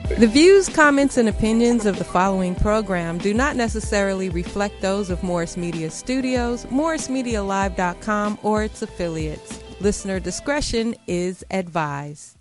The views, comments, and opinions of the following program do not necessarily reflect those of Morris Media Studios, MorrisMediaLive.com, or its affiliates. Listener discretion is advised.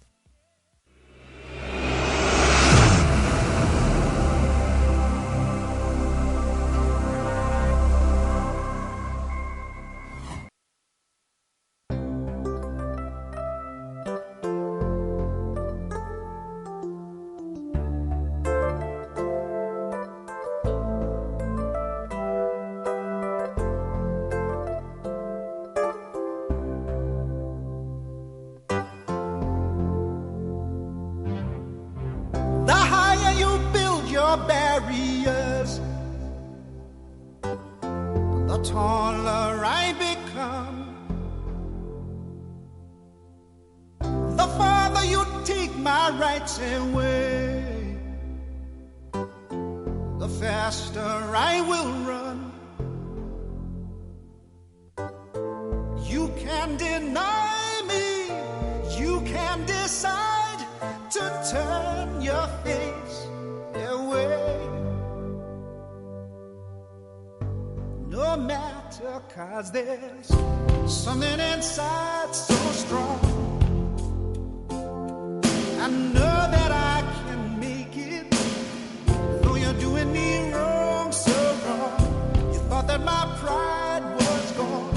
Barriers, the taller I become, the farther you take my rights away, the faster I will run. You can deny me, you can decide to turn your face away. No matter, 'cause there's something inside so strong. I know that I can make it, though you're doing me wrong, so wrong. You thought that my pride was gone.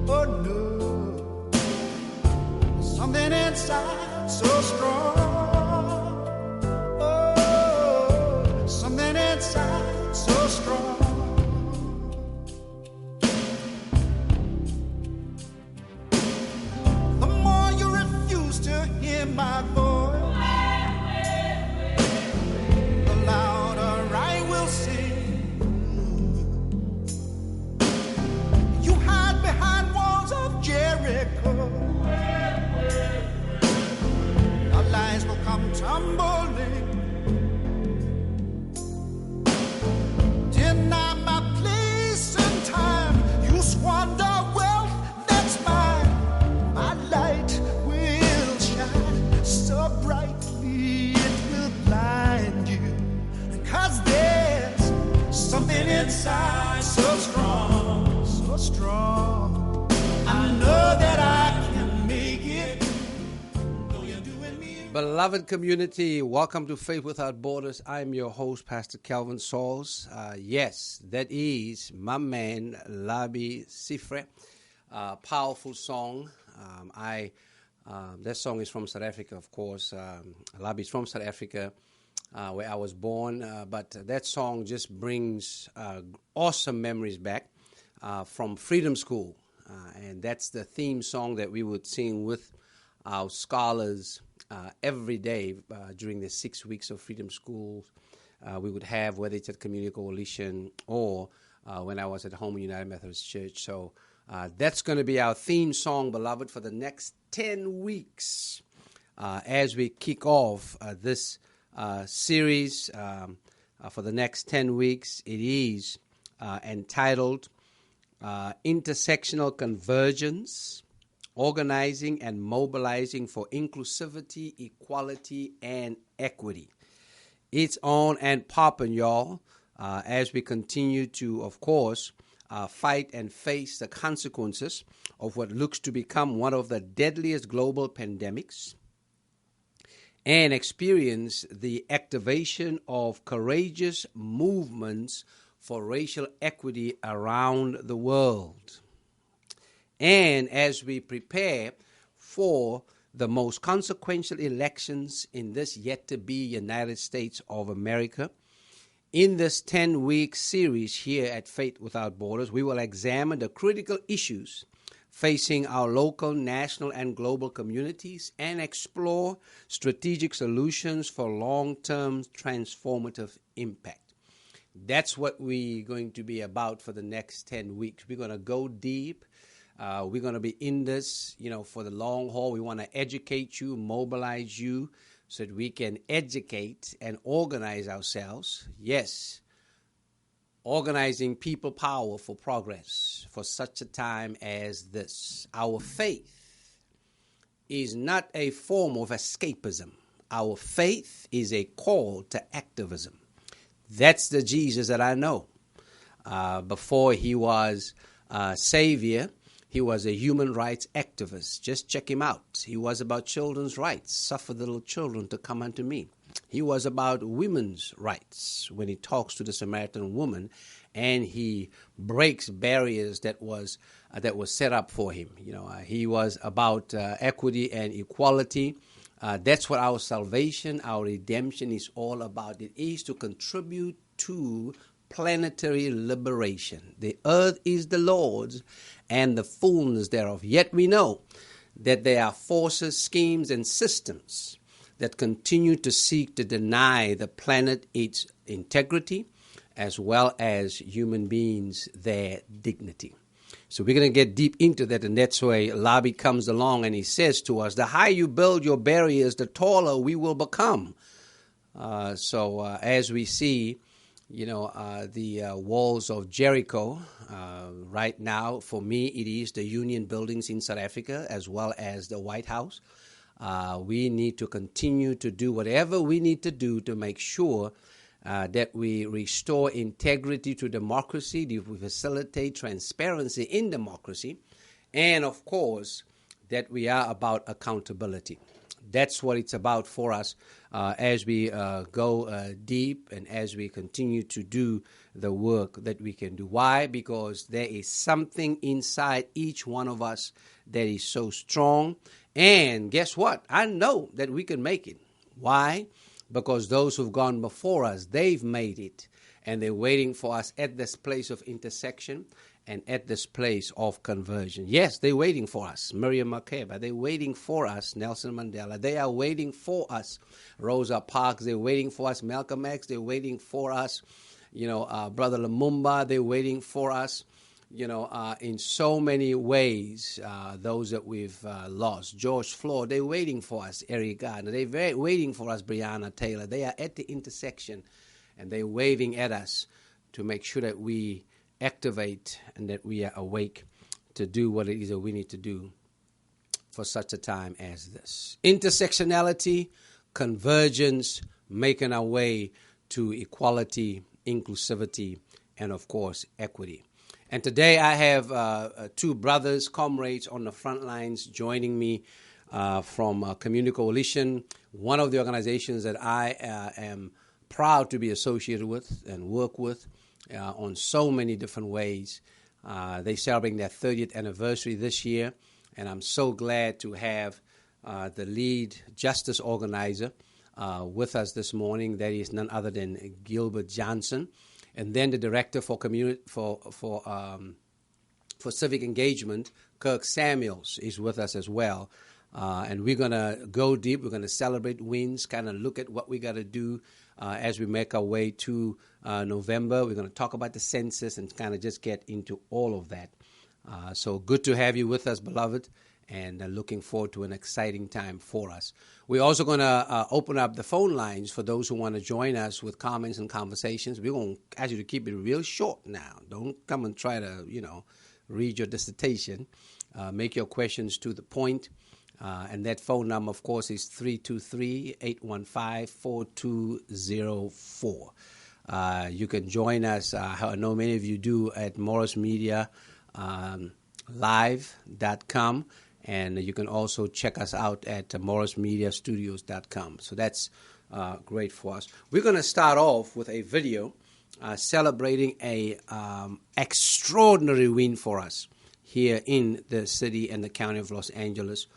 Oh no, something inside so strong. Oh, something inside so strong. My voice, the louder I will sing. You hide behind walls of Jericho. Our lies will come tumbling. Deny my place and time. You squander wealth that's mine. My light so brightly it will blind you, 'cause there's something inside so strong, so strong. I know that I can make it, though you're doing me. Beloved community, welcome to Faith Without Borders. I'm your host, Pastor Pasor Sauls. Yes, that is my man, Labi Sifre. Powerful song. That song is from South Africa, of course. Labi is from South Africa, where I was born. But that song just brings awesome memories back from Freedom School. And that's the theme song that we would sing with our scholars every day during the 6 weeks of Freedom School. We would have, whether it's at Community Coalition or when I was at Home United Methodist Church. So that's going to be our theme song, beloved, for the next 10 weeks as we kick off this series for the next 10 weeks. It is entitled Intersectional Convergence, Organizing and Mobilizing for Inclusivity, Equality, and Equity. It's on and popping, y'all, as we continue to, of course, fight and face the consequences of what looks to become one of the deadliest global pandemics, and experience the activation of courageous movements for racial equity around the world. And as we prepare for the most consequential elections in this yet-to-be United States of America, in this 10-week series here at Faith Without Borders, we will examine the critical issues facing our local, national, and global communities and explore strategic solutions for long-term transformative impact. That's what we're going to be about for the next 10 weeks. We're going to go deep. We're going to be in this, for the long haul. We want to educate you, mobilize you, so that we can educate and organize ourselves. Yes, organizing people power for progress for such a time as this. Our faith is not a form of escapism. Our faith is a call to activism. That's the Jesus that I know. Before he was Savior, he was a human rights activist. Just check him out. He was about children's rights. Suffer the little children to come unto me. He was about women's rights when he talks to the Samaritan woman, and he breaks barriers that was set up for him. He was about equity and equality. That's what our salvation, our redemption is all about. It is to contribute to planetary liberation. The earth is the Lord's and the fullness thereof. Yet we know that there are forces, schemes, and systems that continue to seek to deny the planet its integrity, as well as human beings their dignity. So we're going to get deep into that, and that's why Labi comes along and he says to us, the higher you build your barriers, the taller we will become. As we see, the walls of Jericho, right now, for me, it is the union buildings in South Africa, as well as the White House. We need to continue to do whatever we need to do to make sure that we restore integrity to democracy, that we facilitate transparency in democracy, and, of course, that we are about accountability. That's what it's about for us as we go deep and as we continue to do the work that we can do. Why? Because there is something inside each one of us that is so strong. And guess what? I know that we can make it. Why? Because those who've gone before us, they've made it. And they're waiting for us at this place of intersection and at this place of conversion. Yes, they're waiting for us. Miriam Makeba, they're waiting for us. Nelson Mandela, they are waiting for us. Rosa Parks, they're waiting for us. Malcolm X, they're waiting for us. Brother Lumumba, they're waiting for us. In so many ways, those that we've lost. George Floyd, they're waiting for us. Eric Gardner, they're waiting for us. Breonna Taylor, they are at the intersection, and they're waving at us to make sure that we activate and that we are awake to do what it is that we need to do for such a time as this. Intersectionality, convergence, making our way to equality, inclusivity, and, of course, equity. And today I have two brothers, comrades on the front lines joining me from Community Coalition, one of the organizations that I am proud to be associated with and work with on so many different ways. They're celebrating their 30th anniversary this year, and I'm so glad to have the lead justice organizer with us this morning. That is none other than Gilbert Johnson. And then the director for community for civic engagement, Kirk Samuels, is with us as well. And we're going to go deep. We're going to celebrate wins, kind of look at what we got to do as we make our way to November. We're going to talk about the census and kind of just get into all of that. So good to have you with us, beloved, and looking forward to an exciting time for us. We're also going to open up the phone lines for those who want to join us with comments and conversations. We're going to ask you to keep it real short now. Don't come and try to, read your dissertation. Make your questions to the point. And that phone number, of course, is 323-815-4204. You can join us, I know many of you do, at Morris Media live.com. And you can also check us out at morrismediastudios.com. So that's great for us. We're going to start off with a video celebrating a extraordinary win for us here in the city and the county of Los Angeles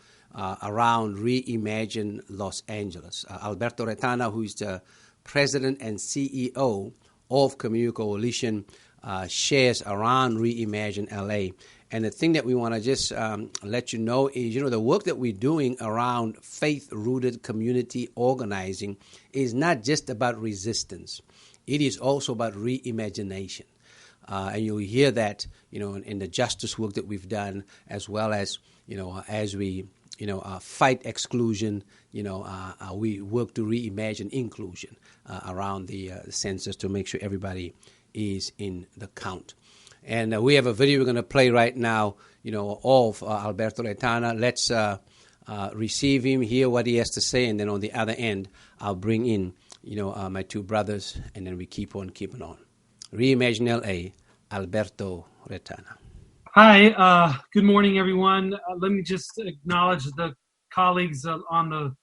around Reimagine Los Angeles. Alberto Retana, who is the president and CEO of Community Coalition, shares around Reimagine LA. And the thing that we want to just let you know is, the work that we're doing around faith-rooted community organizing is not just about resistance. It is also about reimagination. And you'll hear that, in the justice work that we've done, as well as, as we, fight exclusion, we work to reimagine inclusion around the census to make sure everybody is in the count. And we have a video we're going to play right now, of Alberto Retana. Let's receive him, hear what he has to say, and then on the other end, I'll bring in, my two brothers, and then we keep on keeping on. Reimagine LA, Alberto Retana. Hi, good morning, everyone. Let me just acknowledge the colleagues on the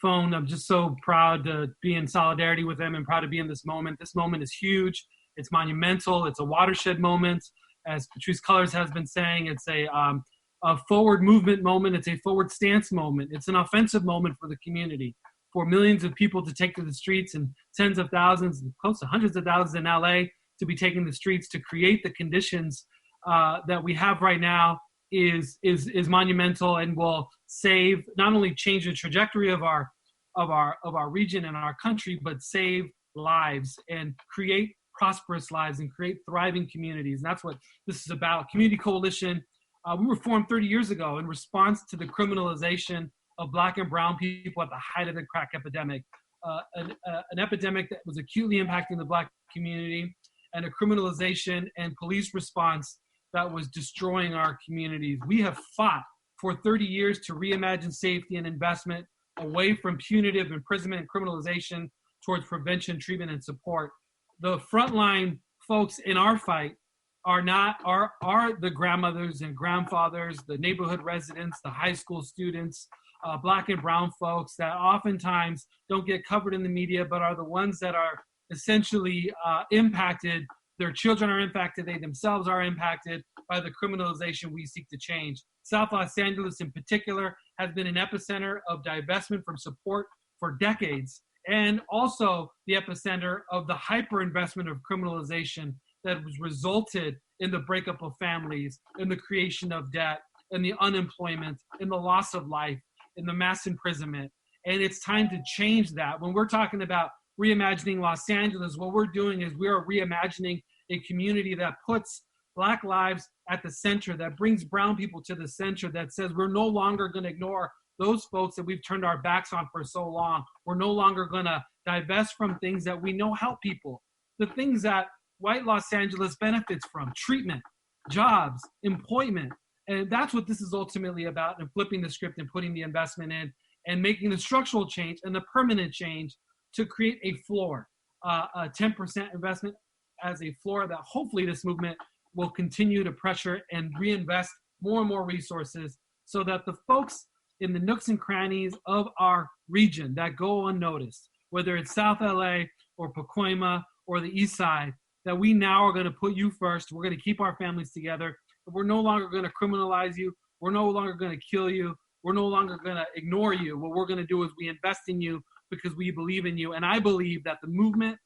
phone. I'm just so proud to be in solidarity with them and proud to be in this moment. This moment is huge. It's monumental. It's a watershed moment. As Patrice Cullors has been saying, it's a forward movement moment. It's a forward stance moment. It's an offensive moment for the community, for millions of people to take to the streets and tens of thousands, close to hundreds of thousands in LA to be taking the streets to create the conditions that we have right now is monumental and will save, not only change the trajectory of our region and our country, but save lives and create prosperous lives and create thriving communities. And that's what this is about. Community Coalition, we were formed 30 years ago in response to the criminalization of Black and brown people at the height of the crack epidemic, an epidemic that was acutely impacting the Black community, and a criminalization and police response that was destroying our communities. We have fought for 30 years to reimagine safety and investment away from punitive imprisonment and criminalization towards prevention, treatment, and support. The frontline folks in our fight are the grandmothers and grandfathers, the neighborhood residents, the high school students, Black and brown folks that oftentimes don't get covered in the media, but are the ones that are essentially impacted. Their children are impacted, they themselves are impacted by the criminalization we seek to change. South Los Angeles in particular has been an epicenter of divestment from support for decades, and also the epicenter of the hyperinvestment of criminalization that has resulted in the breakup of families, in the creation of debt, in the unemployment, in the loss of life, in the mass imprisonment. And it's time to change that. When we're talking about reimagining Los Angeles, what we're doing is we are reimagining a community that puts Black lives at the center, that brings brown people to the center, that says we're no longer going to ignore those folks that we've turned our backs on for so long. We're no longer going to divest from things that we know help people, the things that white Los Angeles benefits from: treatment, jobs, employment. And that's what this is ultimately about, and flipping the script and putting the investment in and making the structural change and the permanent change to create a floor, a 10% investment as a floor that hopefully this movement will continue to pressure and reinvest more and more resources so that the folks in the nooks and crannies of our region that go unnoticed, whether it's South LA or Pacoima or the East Side, that we now are going to put you first. We're going to keep our families together. We're no longer going to criminalize you. We're no longer going to kill you. We're no longer going to ignore you. What we're going to do is we invest in you because we believe in you. And I believe that the movement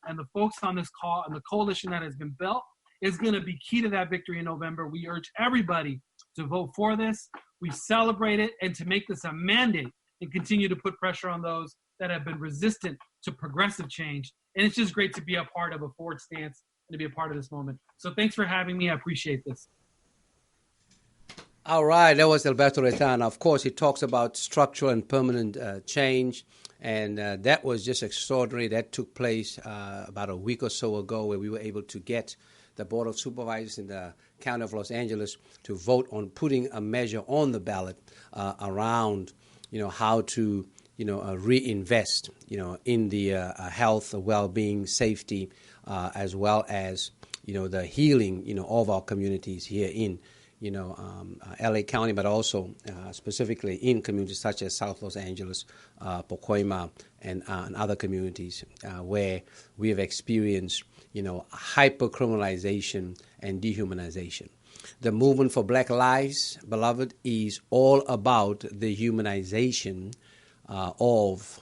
and the folks on this call and the coalition that has been built is going to be key to that victory in November. We urge everybody to vote for this. We celebrate it, and to make this a mandate and continue to put pressure on those that have been resistant to progressive change. And it's just great to be a part of a forward stance and to be a part of this moment. So thanks for having me. I appreciate this. All right, that was Alberto Retana. Of course, he talks about structural and permanent change, and that was just extraordinary. That took place about a week or so ago, where we were able to get the Board of Supervisors in the County of Los Angeles to vote on putting a measure on the ballot around, how to, reinvest, in the health, well-being, safety, as well as, the healing, of our communities here in LA County, but also specifically in communities such as South Los Angeles, Pacoima, and other communities where we have experienced, hyper-criminalization and dehumanization. The movement for Black Lives, beloved, is all about the humanization of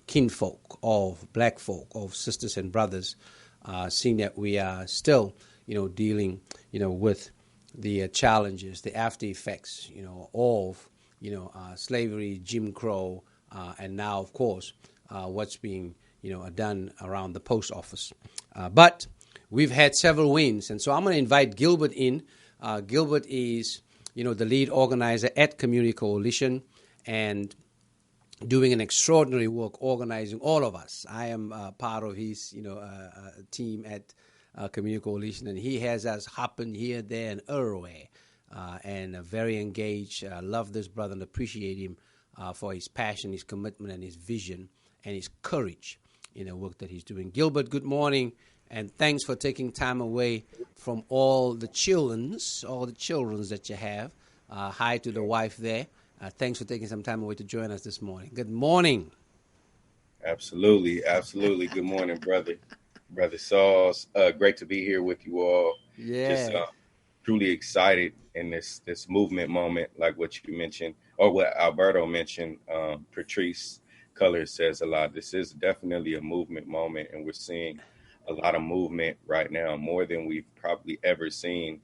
kinfolk, of Black folk, of sisters and brothers, seeing that we are still, dealing, with the challenges, the after effects, of, slavery, Jim Crow, and now, of course, what's being, done around the post office. But we've had several wins, and so I'm going to invite Gilbert in. Gilbert is, the lead organizer at Community Coalition and doing an extraordinary work organizing all of us. I am part of his, team at Community Coalition, and he has us hopping here, there, and everywhere and very engaged. Love this brother and appreciate him for his passion, his commitment, and his vision, and his courage in the work that he's doing. Gilbert, good morning, and thanks for taking time away from all the childrens that you have. Hi to the wife there. Thanks for taking some time away to join us this morning. Good morning. Absolutely. Good morning, Brother Sauls. Great to be here with you all. Yeah. Just truly excited in this movement moment, like what you mentioned, or what Alberto mentioned. Patrice Cullors says a lot. This is definitely a movement moment, and we're seeing a lot of movement right now, more than we've probably ever seen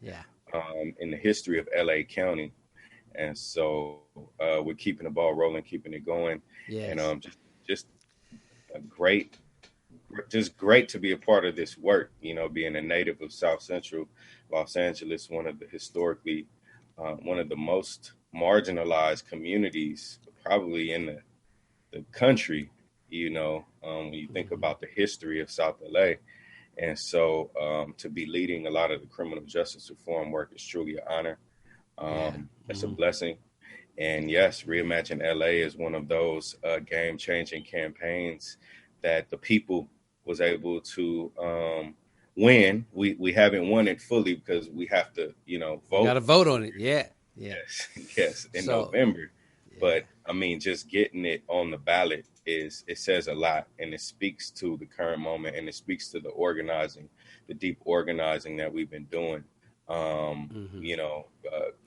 in the history of LA County. And so we're keeping the ball rolling, keeping it going. Yes. And just great to be a part of this work, being a native of South Central Los Angeles, one of the historically, one of the most marginalized communities probably in the country, when you think about the history of South LA. And so to be leading a lot of the criminal justice reform work is truly an honor. It's a blessing. And yes, Reimagine LA is one of those game-changing campaigns that the people was able to win. We haven't won it fully because we have to, vote. Got to vote on it. Yeah. Yes, in November. Yeah. But I mean, just getting it on the ballot it says a lot, and it speaks to the current moment, and it speaks to the deep organizing that we've been doing.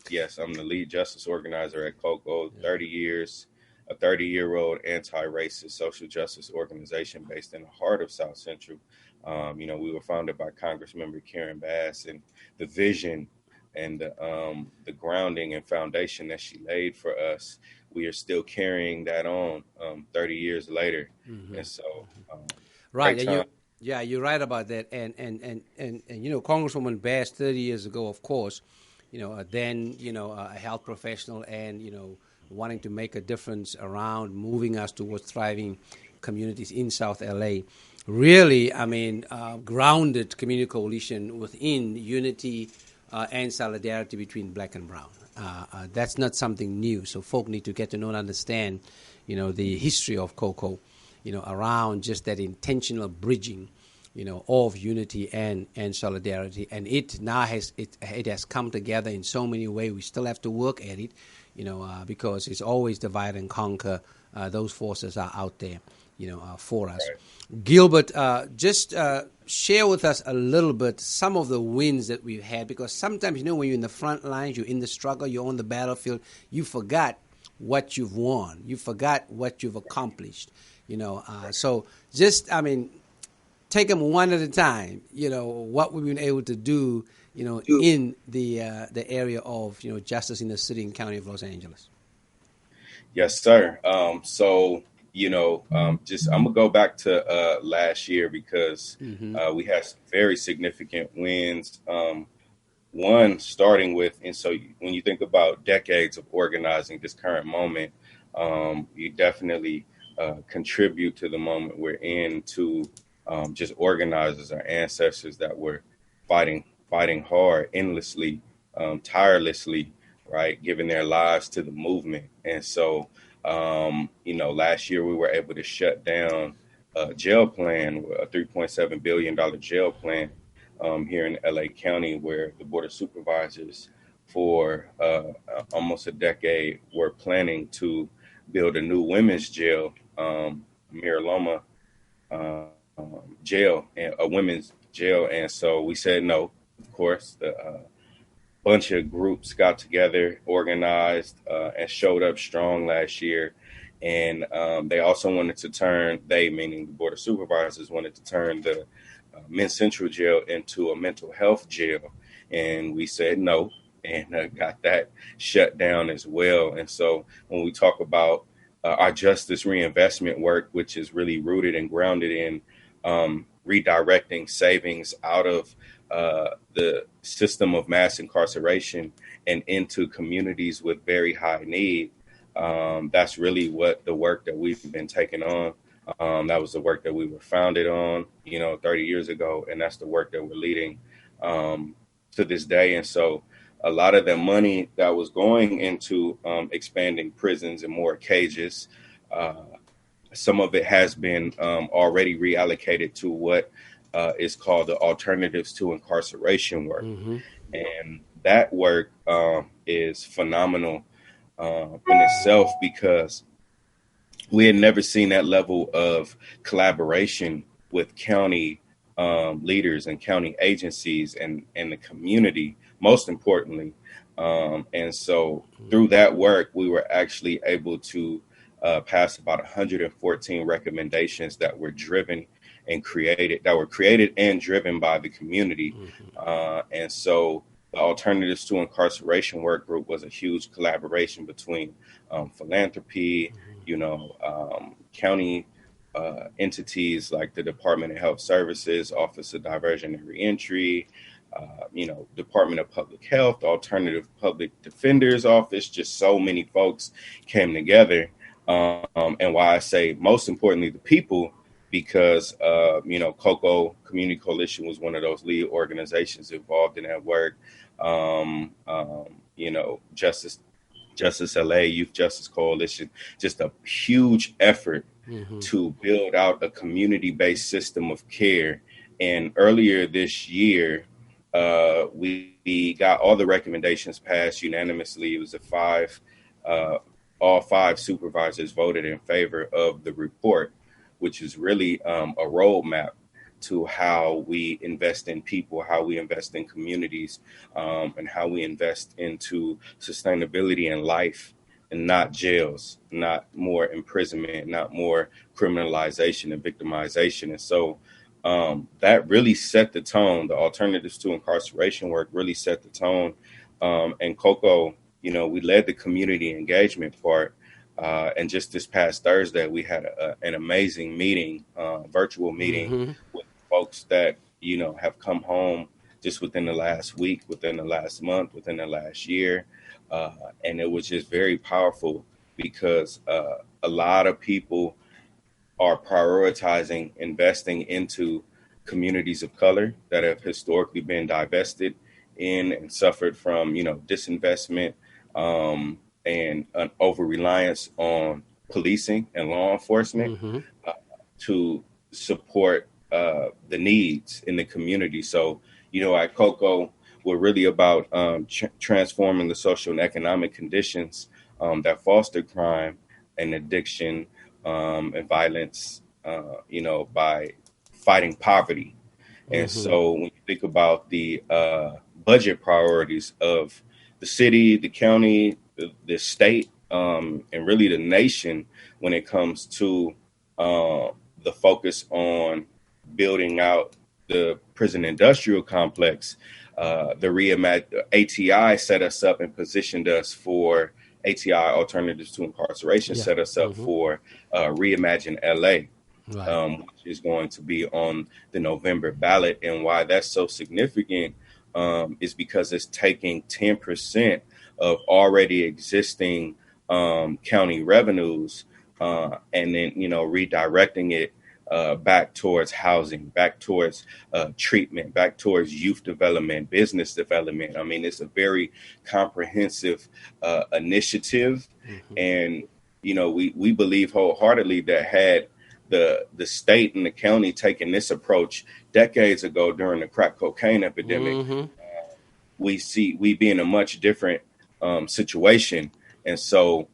Yes, I'm the lead justice organizer at COCO, 30 years, a 30-year-old anti-racist social justice organization based in the heart of South Central. We were founded by Congressmember Karen Bass, and the vision and the grounding and foundation that she laid for us, we are still carrying that on 30 years later. And so, right. And you're right about that. And Congresswoman Bass 30 years ago, of course, then, a health professional and, wanting to make a difference around moving us towards thriving communities in South LA. Really, grounded community coalition within unity and solidarity between black and brown. That's not something new. So folk need to get to know and understand, the history of COCO, around just that intentional bridging, of unity and solidarity. And it now has come together in so many ways. We still have to work at it, because it's always divide and conquer. Those forces are out there, for us. Right. Gilbert, just share with us a little bit some of the wins that we've had, because sometimes, when you're in the front lines, you're in the struggle, you're on the battlefield, you forgot what you've won. You forgot what you've accomplished, So just, take them one at a time, what we've been able to do, in the area of, justice in the city and county of Los Angeles. Yes, sir. So, I'm gonna go back to last year because we had some very significant wins. One starting with, and so when you think about decades of organizing this current moment, you definitely contribute to the moment we're in to just organizers, our ancestors that were fighting hard, endlessly, tirelessly, right, giving their lives to the movement. And so, last year we were able to shut down a jail plan, a $3.7 billion jail plan here in LA County, where the Board of Supervisors for almost a decade were planning to build a new women's jail, Mira Loma jail, and a women's jail. And so we said no, of course. The bunch of groups got together, organized, and showed up strong last year. And they also wanted to turn, meaning the Board of Supervisors, wanted to turn the Men's Central Jail into a mental health jail. And we said no, and got that shut down as well. And so when we talk about our justice reinvestment work, which is really rooted and grounded in redirecting savings out of the system of mass incarceration and into communities with very high need. That's really what the work that we've been taking on. That was the work that we were founded on, 30 years ago. And that's the work that we're leading to this day. And so a lot of the money that was going into expanding prisons and more cages, some of it has been already reallocated to what is called the alternatives to incarceration work. And that work is phenomenal in itself, because we had never seen that level of collaboration with county leaders and county agencies and the community, most importantly. And so through that work, we were actually able to pass about 114 recommendations that were created and driven by the community. And so the Alternatives to Incarceration Work Group was a huge collaboration between philanthropy, county entities like the Department of Health Services, Office of Diversion and Reentry, Department of Public Health, Alternative Public Defender's Office. Just so many folks came together. And why I say most importantly, the people, because, COCO Community Coalition was one of those lead organizations involved in that work. Justice LA, Youth Justice Coalition, just a huge effort to build out a community-based system of care. And earlier this year, we got all the recommendations passed unanimously. It was all five supervisors voted in favor of the report, which is really a roadmap to how we invest in people, how we invest in communities, and how we invest into sustainability in life, and not jails, not more imprisonment, not more criminalization and victimization. And so that really set the tone. The Alternatives to Incarceration work really set the tone. And COCO, we led the community engagement part. And just this past Thursday, we had an amazing meeting, virtual meeting with folks that, have come home just within the last week, within the last month, within the last year. And it was just very powerful, because a lot of people are prioritizing investing into communities of color that have historically been divested in and suffered from, disinvestment, and an over-reliance on policing and law enforcement to support the needs in the community. So, at COCO, we're really about transforming the social and economic conditions that foster crime and addiction and violence, by fighting poverty. And so when you think about the budget priorities of the city, the county, the state, and really the nation, when it comes to the focus on building out the prison industrial complex, the ATI set us up and positioned us for ATI, Alternatives to Incarceration, set us up for Reimagine LA, which is going to be on the November ballot. And why that's so significant is because it's taking 10% of already existing county revenues and then, redirecting it back towards housing, back towards treatment, back towards youth development, business development. I mean, it's a very comprehensive initiative. And, we believe wholeheartly that had the state and the county taken this approach decades ago during the crack cocaine epidemic, we'd be in a much different situation. And so,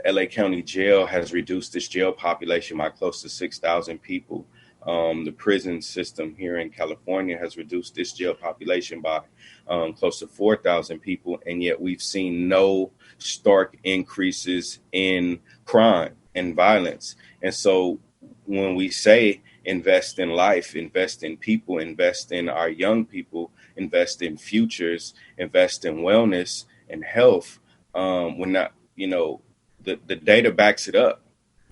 LA County Jail has reduced its jail population by close to 6,000 people. The prison system here in California has reduced its jail population by close to 4,000 people. And yet we've seen no stark increases in crime and violence. And so when we say invest in life, invest in people, invest in our young people, invest in futures, invest in wellness and health, we're not, the data backs it up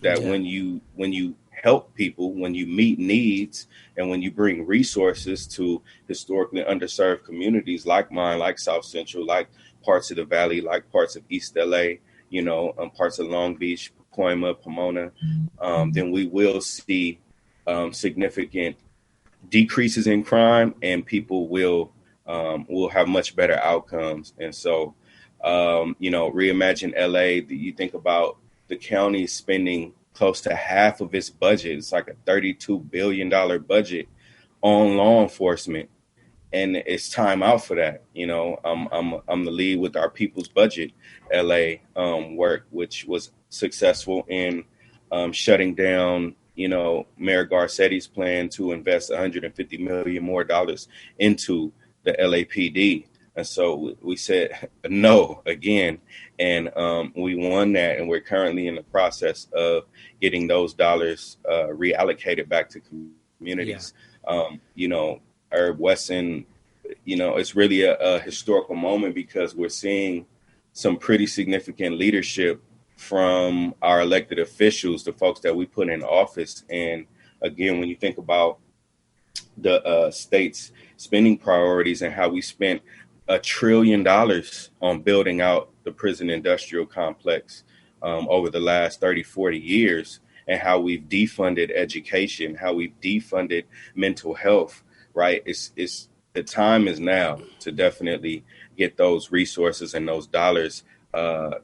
that when you help people, when you meet needs, and when you bring resources to historically underserved communities like mine, like South Central, like parts of the Valley, like parts of East LA, parts of Long Beach, Pacoima, Pomona, then we will see significant decreases in crime, and people will we'll have much better outcomes. And so, Reimagine LA, you think about the county spending close to half of its budget. It's like a $32 billion budget on law enforcement. And it's time out for that. I'm the lead with our People's Budget LA work, which was successful in shutting down, Mayor Garcetti's plan to invest $150 million more dollars into the LAPD. And so we said no again, and we won that, and we're currently in the process of getting those dollars reallocated back to communities. Yeah. Herb Wesson, it's really a historical moment because we're seeing some pretty significant leadership from our elected officials, the folks that we put in office. And again, when you think about the state's spending priorities and how we spent $1 trillion on building out the prison industrial complex over the last 30, 40 years, and how we've defunded education, how we've defunded mental health, right? It's the time is now to definitely get those resources and those dollars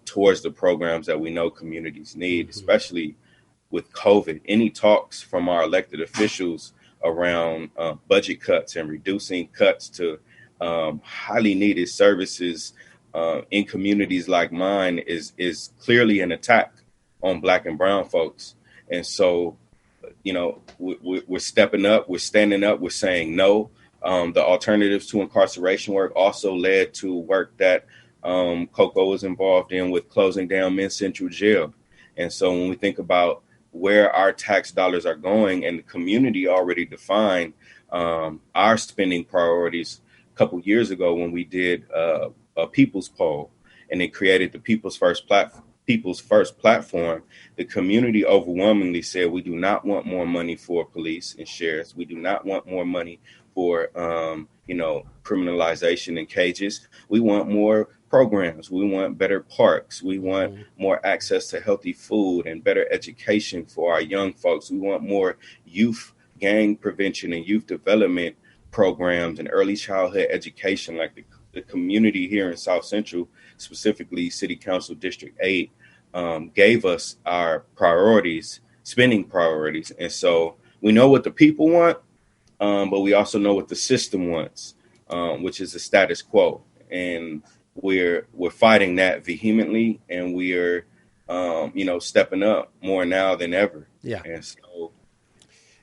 towards the programs that we know communities need, especially with COVID. Any talks from our elected officials around budget cuts and reducing cuts to highly needed services in communities like mine is clearly an attack on Black and brown folks. And so, we're stepping up, we're standing up, we're saying no. The alternatives to incarceration work also led to work that Coco was involved in with closing down Men's Central Jail. And so when we think about where our tax dollars are going, and the community already defined our spending priorities a couple years ago when we did a people's poll, and it created the People's First platform, the community overwhelmingly said we do not want more money for police and sheriffs. We do not want more money for, criminalization in cages. We want more programs. We want better parks. We want more access to healthy food and better education for our young folks. We want more youth gang prevention and youth development programs and early childhood education, like the community here in South Central, specifically City Council District 8, gave us our priorities, spending priorities. And so we know what the people want, but we also know what the system wants, which is the status quo. And we're fighting that vehemently, and we are, stepping up more now than ever. Yeah. And so,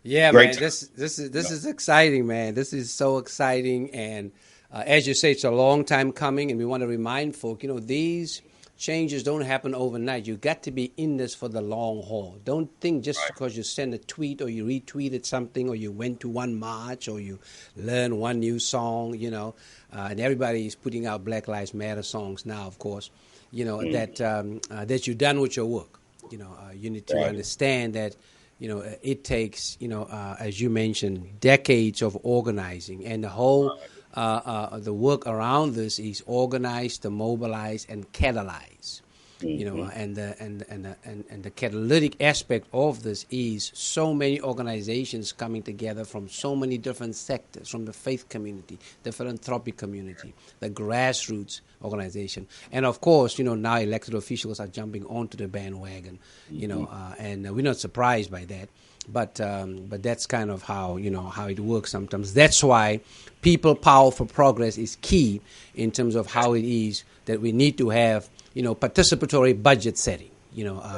yeah, man, this is exciting, man. This is so exciting. And as you say, it's a long time coming, and we want to remind folk, these changes don't happen overnight. You got to be in this for the long haul. Don't think just because you send a tweet or you retweeted something or you went to one march or you learn one new song, and everybody is putting out Black Lives Matter songs now, of course, that you're done with your work. You need to understand that, it takes, as you mentioned, decades of organizing, and the whole the work around this is organize, to mobilize, and catalyze. And the catalytic aspect of this is so many organizations coming together from so many different sectors, from the faith community, the philanthropic community, the grassroots organization, and of course, now elected officials are jumping onto the bandwagon, and we're not surprised by that. But that's kind of how how it works sometimes. That's why people power for progress is key in terms of how it is that we need to have participatory budget setting.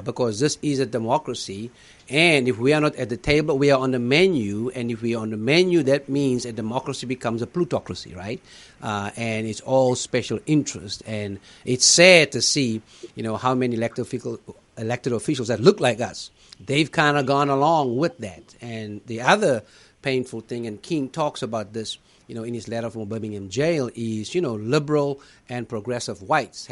Because this is a democracy, and if we are not at the table, we are on the menu, and if we are on the menu, that means a democracy becomes a plutocracy, right? And it's all special interest, and it's sad to see how many elected officials that look like us. They've kind of gone along with that. And the other painful thing, and King talks about this, in his letter from Birmingham jail, is, liberal and progressive whites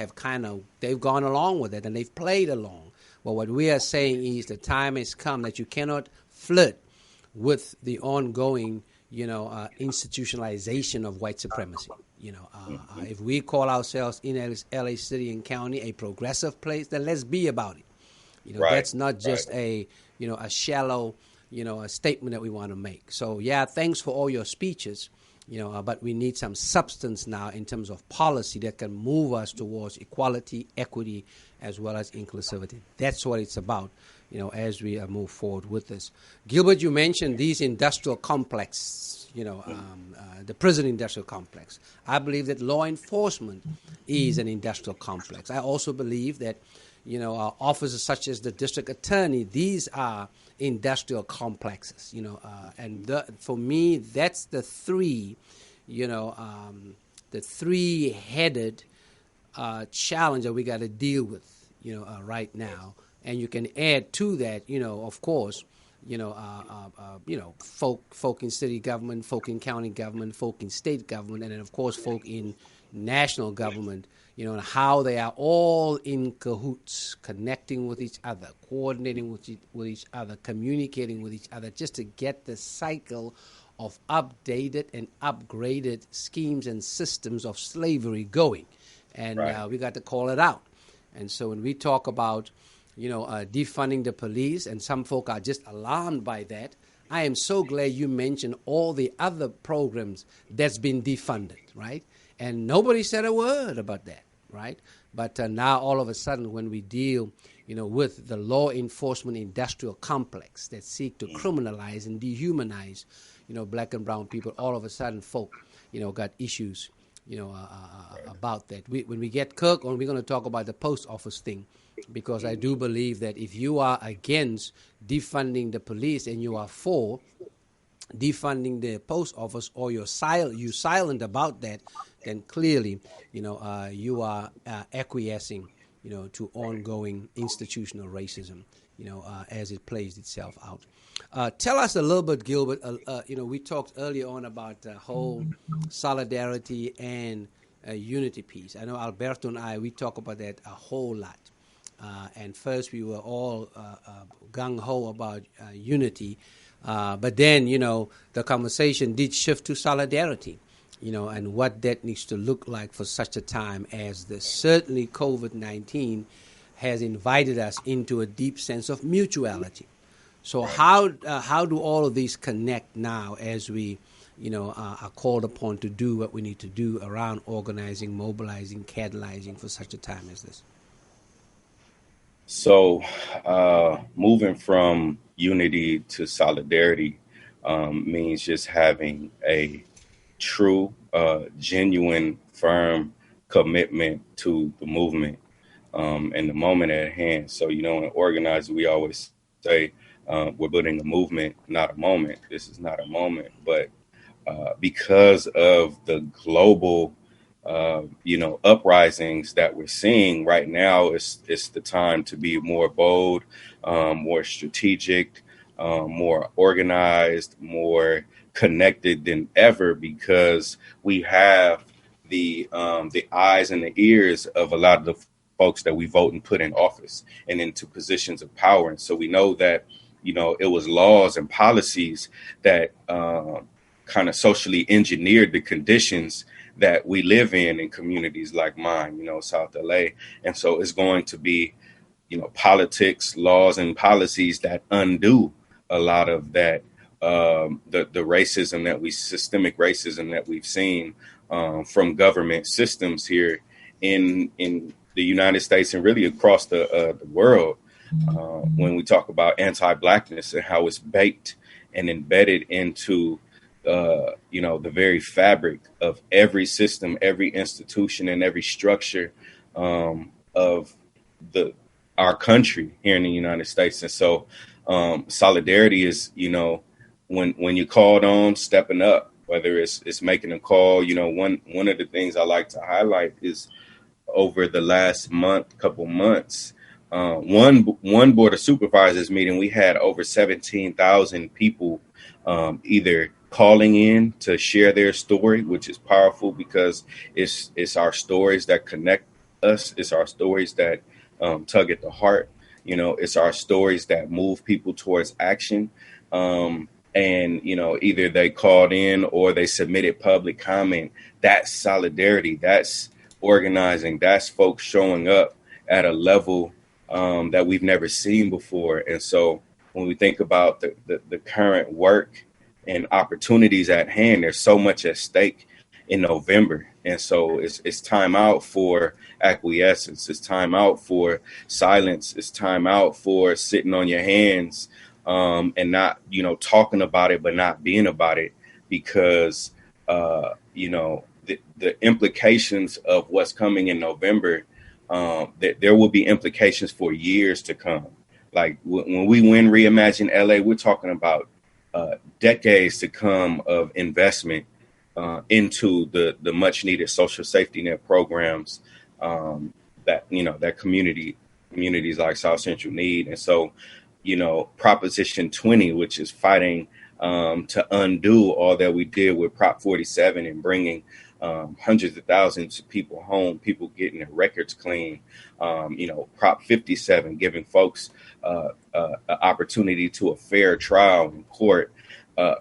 they've gone along with it and they've played along. Well, what we are saying is the time has come that you cannot flirt with the ongoing, institutionalization of white supremacy. If we call ourselves in LA City and County a progressive place, then let's be about it. That's not just a shallow, a statement that we want to make. So, thanks for all your speeches. But we need some substance now in terms of policy that can move us towards equality, equity, as well as inclusivity. That's what it's about, as we move forward with this. Gilbert, you mentioned these industrial complexes, the prison industrial complex. I believe that law enforcement is an industrial complex. I also believe that, offices such as the district attorney, these are industrial complexes, for me, that's the three, the three-headed challenge that we got to deal with, right now. And you can add to that, of course, folk in city government, folk in county government, folk in state government, and then, of course, folk in national government, and how they are all in cahoots, connecting with each other, coordinating with each other, communicating with each other, just to get the cycle of updated and upgraded schemes and systems of slavery going. And we got to call it out. And so when we talk about defunding the police, and some folk are just alarmed by that. I am so glad you mentioned all the other programs that's been defunded, right? And nobody said a word about that, right? But now all of a sudden when we deal, with the law enforcement industrial complex that seek to criminalize and dehumanize, black and brown people, all of a sudden folk, got issues, about that. When we get Kirk on, we're going to talk about the post office thing, because I do believe that if you are against defunding the police and you are for defunding the post office, or you're silent about that, then clearly, you are acquiescing, to ongoing institutional racism, as it plays itself out. Tell us a little bit, Gilbert. We talked earlier on about the whole solidarity and unity piece. I know Alberto and we talk about that a whole lot. And first we were all gung-ho about unity. But then, the conversation did shift to solidarity, and what that needs to look like for such a time as this. Certainly COVID-19 has invited us into a deep sense of mutuality. So how do all of these connect now as we, are called upon to do what we need to do around organizing, mobilizing, catalyzing for such a time as this? So moving from unity to solidarity means just having a true, genuine, firm commitment to the movement and the moment at hand. So, in organizing, we always say we're building a movement, not a moment. This is not a moment, but because of the global uprisings that we're seeing right now, it's the time to be more bold, more strategic, more organized, more connected than ever, because we have the eyes and the ears of a lot of the folks that we vote and put in office and into positions of power. And so we know that, it was laws and policies that kind of socially engineered the conditions that we live in communities like mine, South LA. And so it's going to be, politics, laws, and policies that undo a lot of that, the racism systemic racism that we've seen from government systems here in the United States and really across the world. When we talk about anti-Blackness and how it's baked and embedded into the very fabric of every system, every institution, and every structure of our country here in the United States. And so solidarity is, when you're called on, stepping up, whether it's making a call. One of the things I like to highlight is over the last couple months, one board of supervisors meeting, we had over 17,000 people either calling in to share their story, which is powerful because it's our stories that connect us. It's our stories that tug at the heart. It's our stories that move people towards action. And, either they called in or they submitted public comment. That's solidarity. That's organizing. That's folks showing up at a level that we've never seen before. And so when we think about the current work and opportunities at hand. There's so much at stake in November. And so it's time out for acquiescence. It's time out for silence. It's time out for sitting on your hands and not, talking about it, but not being about it, because, the implications of what's coming in November, that there will be implications for years to come. Like when we win Reimagine LA, we're talking about decades to come of investment into the much needed social safety net programs that communities like South Central need. And so, Proposition 20, which is fighting to undo all that we did with Prop 47 and bringing hundreds of thousands of people home, people getting their records clean. Prop 57, giving folks an opportunity to a fair trial in court.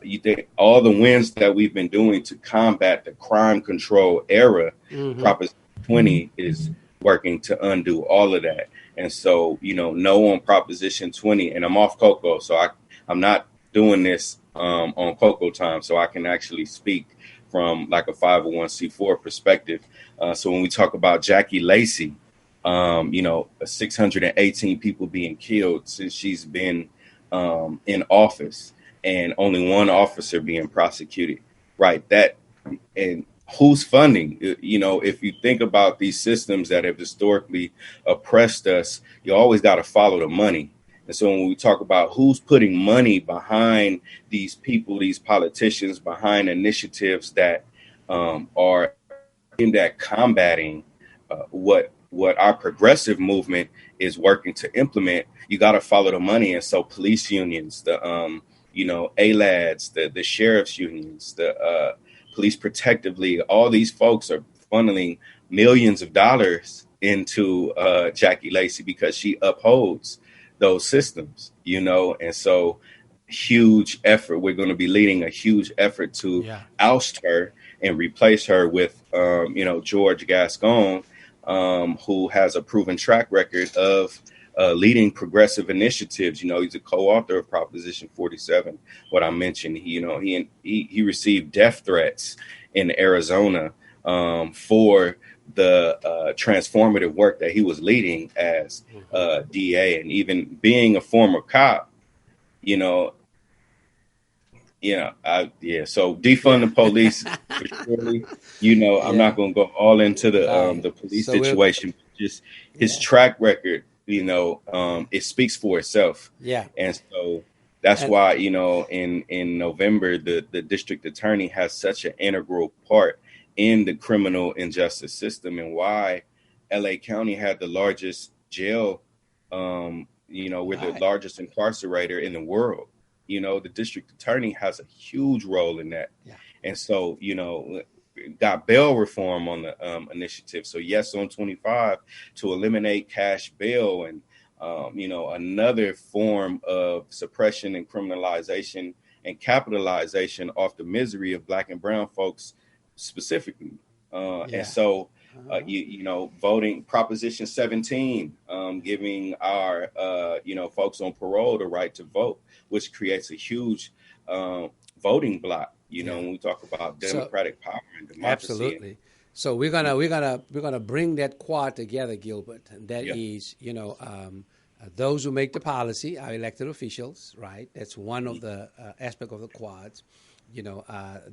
You think all the wins that we've been doing to combat the crime control era, Proposition 20 is working to undo all of that. And so, no on Proposition 20, and I'm off Cocoa, so I'm not doing this on Cocoa time, so I can actually speak from like a 501c4 perspective. So when we talk about Jackie Lacey, 618 people being killed since she's been in office, and only one officer being prosecuted, right? That, and who's funding? If you think about these systems that have historically oppressed us, you always got to follow the money. And so when we talk about who's putting money behind these people, these politicians, behind initiatives that are aimed at combating what our progressive movement is working to implement, you got to follow the money. And so police unions, the ALADs, the sheriff's unions, the Police Protective League, all these folks are funneling millions of dollars into Jackie Lacey because she upholds those systems, and so huge effort. We're going to be leading a huge effort to oust her and replace her with, George Gascon, who has a proven track record of leading progressive initiatives. He's a co-author of Proposition 47. What I mentioned, he received death threats in Arizona for the transformative work that he was leading as DA, and even being a former cop, So defund the police, for surely. I'm not going to go all into the police situation. Just his track record, it speaks for itself. Yeah, and so that's why in November the district attorney has such an integral part in the criminal injustice system, and why LA County had the largest jail. We're the largest incarcerator in the world. The district attorney has a huge role in that. Yeah. And so, got bail reform on the initiative. So yes, on 25 to eliminate cash bail, and, another form of suppression and criminalization and capitalization off the misery of Black and brown folks specifically. And so, voting Proposition 17, giving our, folks on parole the right to vote, which creates a huge voting block, when we talk about democratic power and democracy. Absolutely. So we're gonna bring that quad together, Gilbert. And that is, those who make the policy are elected officials, right? That's one of the aspect of the quads.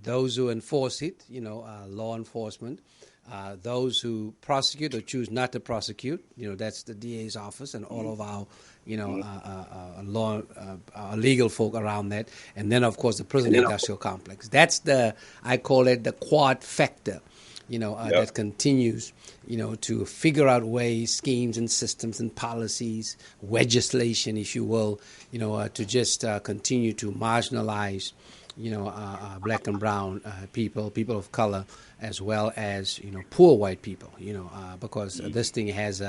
Those who enforce it, law enforcement. Those who prosecute or choose not to prosecute, that's the DA's office and all of our, legal folk around that. And then, of course, the prison industrial complex. That's I call it the quad factor, that continues, to figure out ways, schemes and systems and policies, legislation, if you will, to just continue to marginalize, Black and brown people of color, as well as, poor white people, because this thing has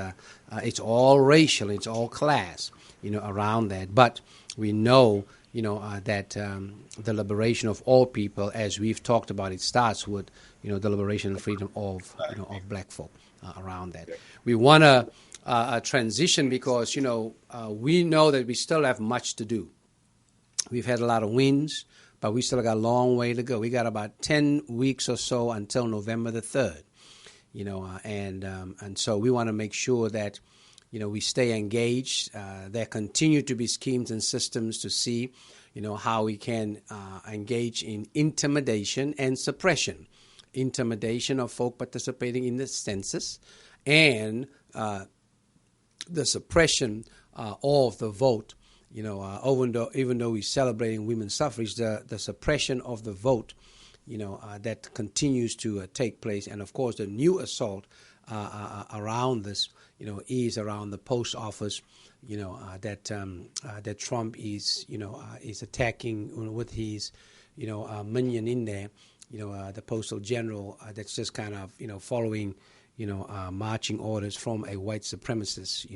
it's all racial, it's all class, around that. But we know, that the liberation of all people, as we've talked about, it starts with, the liberation and freedom of, of Black folk around that. We want to transition because, we know that we still have much to do. We've had a lot of wins, but we still got a long way to go. We got about 10 weeks or so until November the 3rd, and so we want to make sure that, we stay engaged. There continue to be schemes and systems to see, how we can engage in intimidation and suppression. Intimidation of folk participating in the census, and the suppression of the vote. Even though we're celebrating women's suffrage, the suppression of the vote, that continues to take place. And of course, the new assault around this, is around the post office, that Trump is attacking with his, minion in there, the postal general, that's just kind of, following, marching orders from a white supremacist,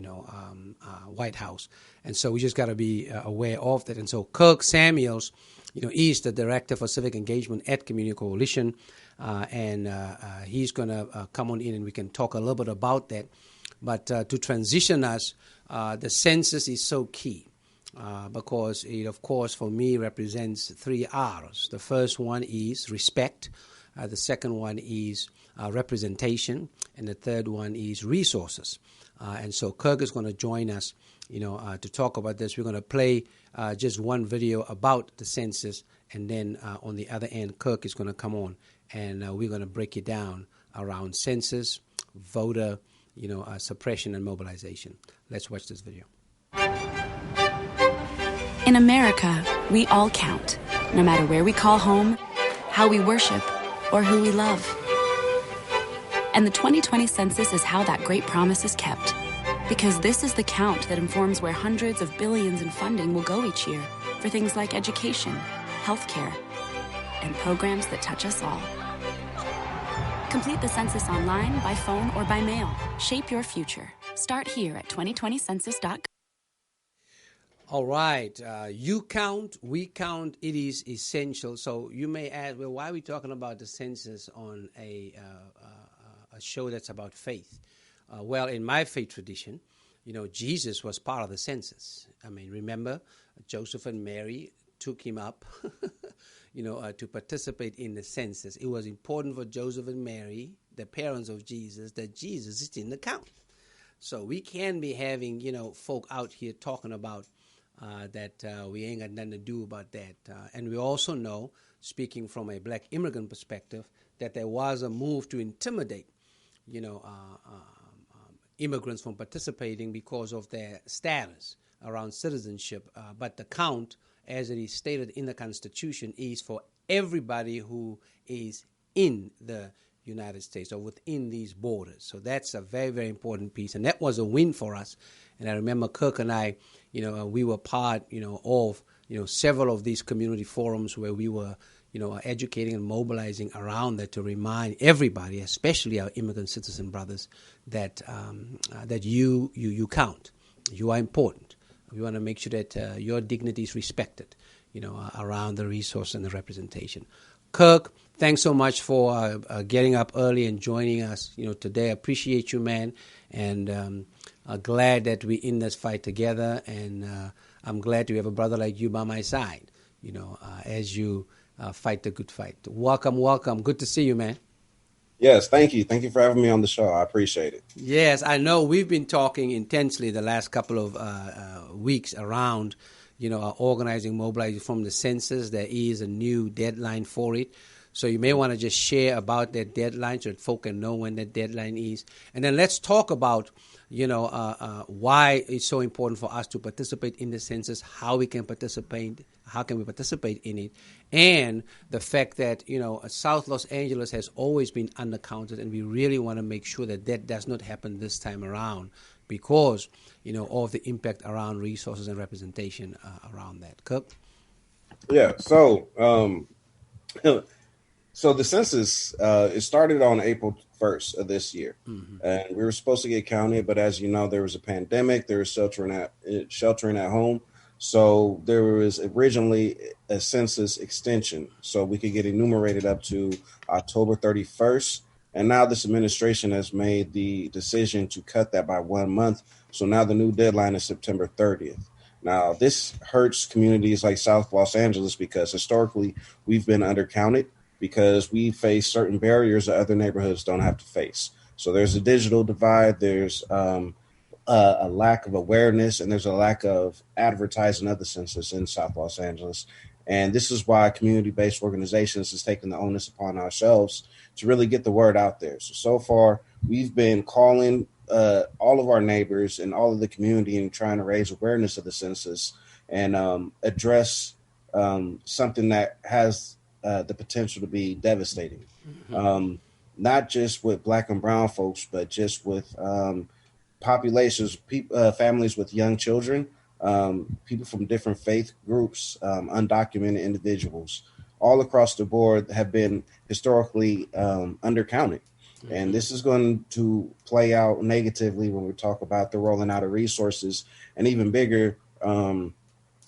White House. And so we just got to be aware of that. And so Kirk Samuels, is the director for civic engagement at Community Coalition, and he's going to come on in and we can talk a little bit about that. But to transition us, the census is so key because it, of course, for me represents 3 R's. The first one is respect. The second one is representation, and the third one is resources. And so Kirk is going to join us, to talk about this. We're going to play just one video about the census, and then on the other end, Kirk is going to come on, and we're going to break it down around census, voter, suppression and mobilization. Let's watch this video. In America, we all count, no matter where we call home, how we worship, or who we love. And the 2020 census is how that great promise is kept. Because this is the count that informs where hundreds of billions in funding will go each year for things like education, healthcare, and programs that touch us all. Complete the census online, by phone, or by mail. Shape your future. Start here at 2020census.gov. All right. You count, we count. It is essential. So you may ask, well, why are we talking about the census on a show that's about faith? Well, in my faith tradition, Jesus was part of the census. I mean, remember, Joseph and Mary took him up, to participate in the census. It was important for Joseph and Mary, the parents of Jesus, that Jesus is in the count. So we can be having, folk out here talking about that we ain't got nothing to do about that. And we also know, speaking from a black immigrant perspective, that there was a move to intimidate, immigrants from participating because of their status around citizenship. But the count, as it is stated in the Constitution, is for everybody who is in the United States or within these borders. So that's a very, very important piece. And that was a win for us. And I remember Kirk and I, we were part, of, several of these community forums where we were, educating and mobilizing around that to remind everybody, especially our immigrant citizen brothers, that that you count. You are important. We want to make sure that your dignity is respected, around the resource and the representation. Kirk, thanks so much for getting up early and joining us, today. I appreciate you, man, and glad that we're in this fight together. And I'm glad to have a brother like you by my side, as you fight the good fight. Welcome. Good to see you, man. Yes, thank you. Thank you for having me on the show. I appreciate it. Yes, I know we've been talking intensely the last couple of weeks around, organizing, mobilizing from the census. There is a new deadline for it. So you may want to just share about that deadline so that folk can know when that deadline is. And then let's talk about, why it's so important for us to participate in the census, how we can participate in it, and the fact that, South Los Angeles has always been undercounted, and we really want to make sure that that does not happen this time around because, of the impact around resources and representation around that. Kirk? Yeah, so the census, it started on April 1st of this year, and we were supposed to get counted, but as you know, there was a pandemic, there was sheltering at home. So there was originally a census extension so we could get enumerated up to October 31st. And now this administration has made the decision to cut that by 1 month. So now the new deadline is September 30th. Now, this hurts communities like South Los Angeles because historically we've been undercounted because we face certain barriers that other neighborhoods don't have to face. So there's a digital divide, there's a lack of awareness, and there's a lack of advertising of the census in South Los Angeles. And this is why community-based organizations is taking the onus upon ourselves to really get the word out there. So far, we've been calling all of our neighbors and all of the community and trying to raise awareness of the census and address something that has the potential to be devastating. Not just with Black and brown folks, but just with populations, families with young children, people from different faith groups, undocumented individuals, all across the board have been historically undercounted. And this is going to play out negatively when we talk about the rolling out of resources, and even bigger.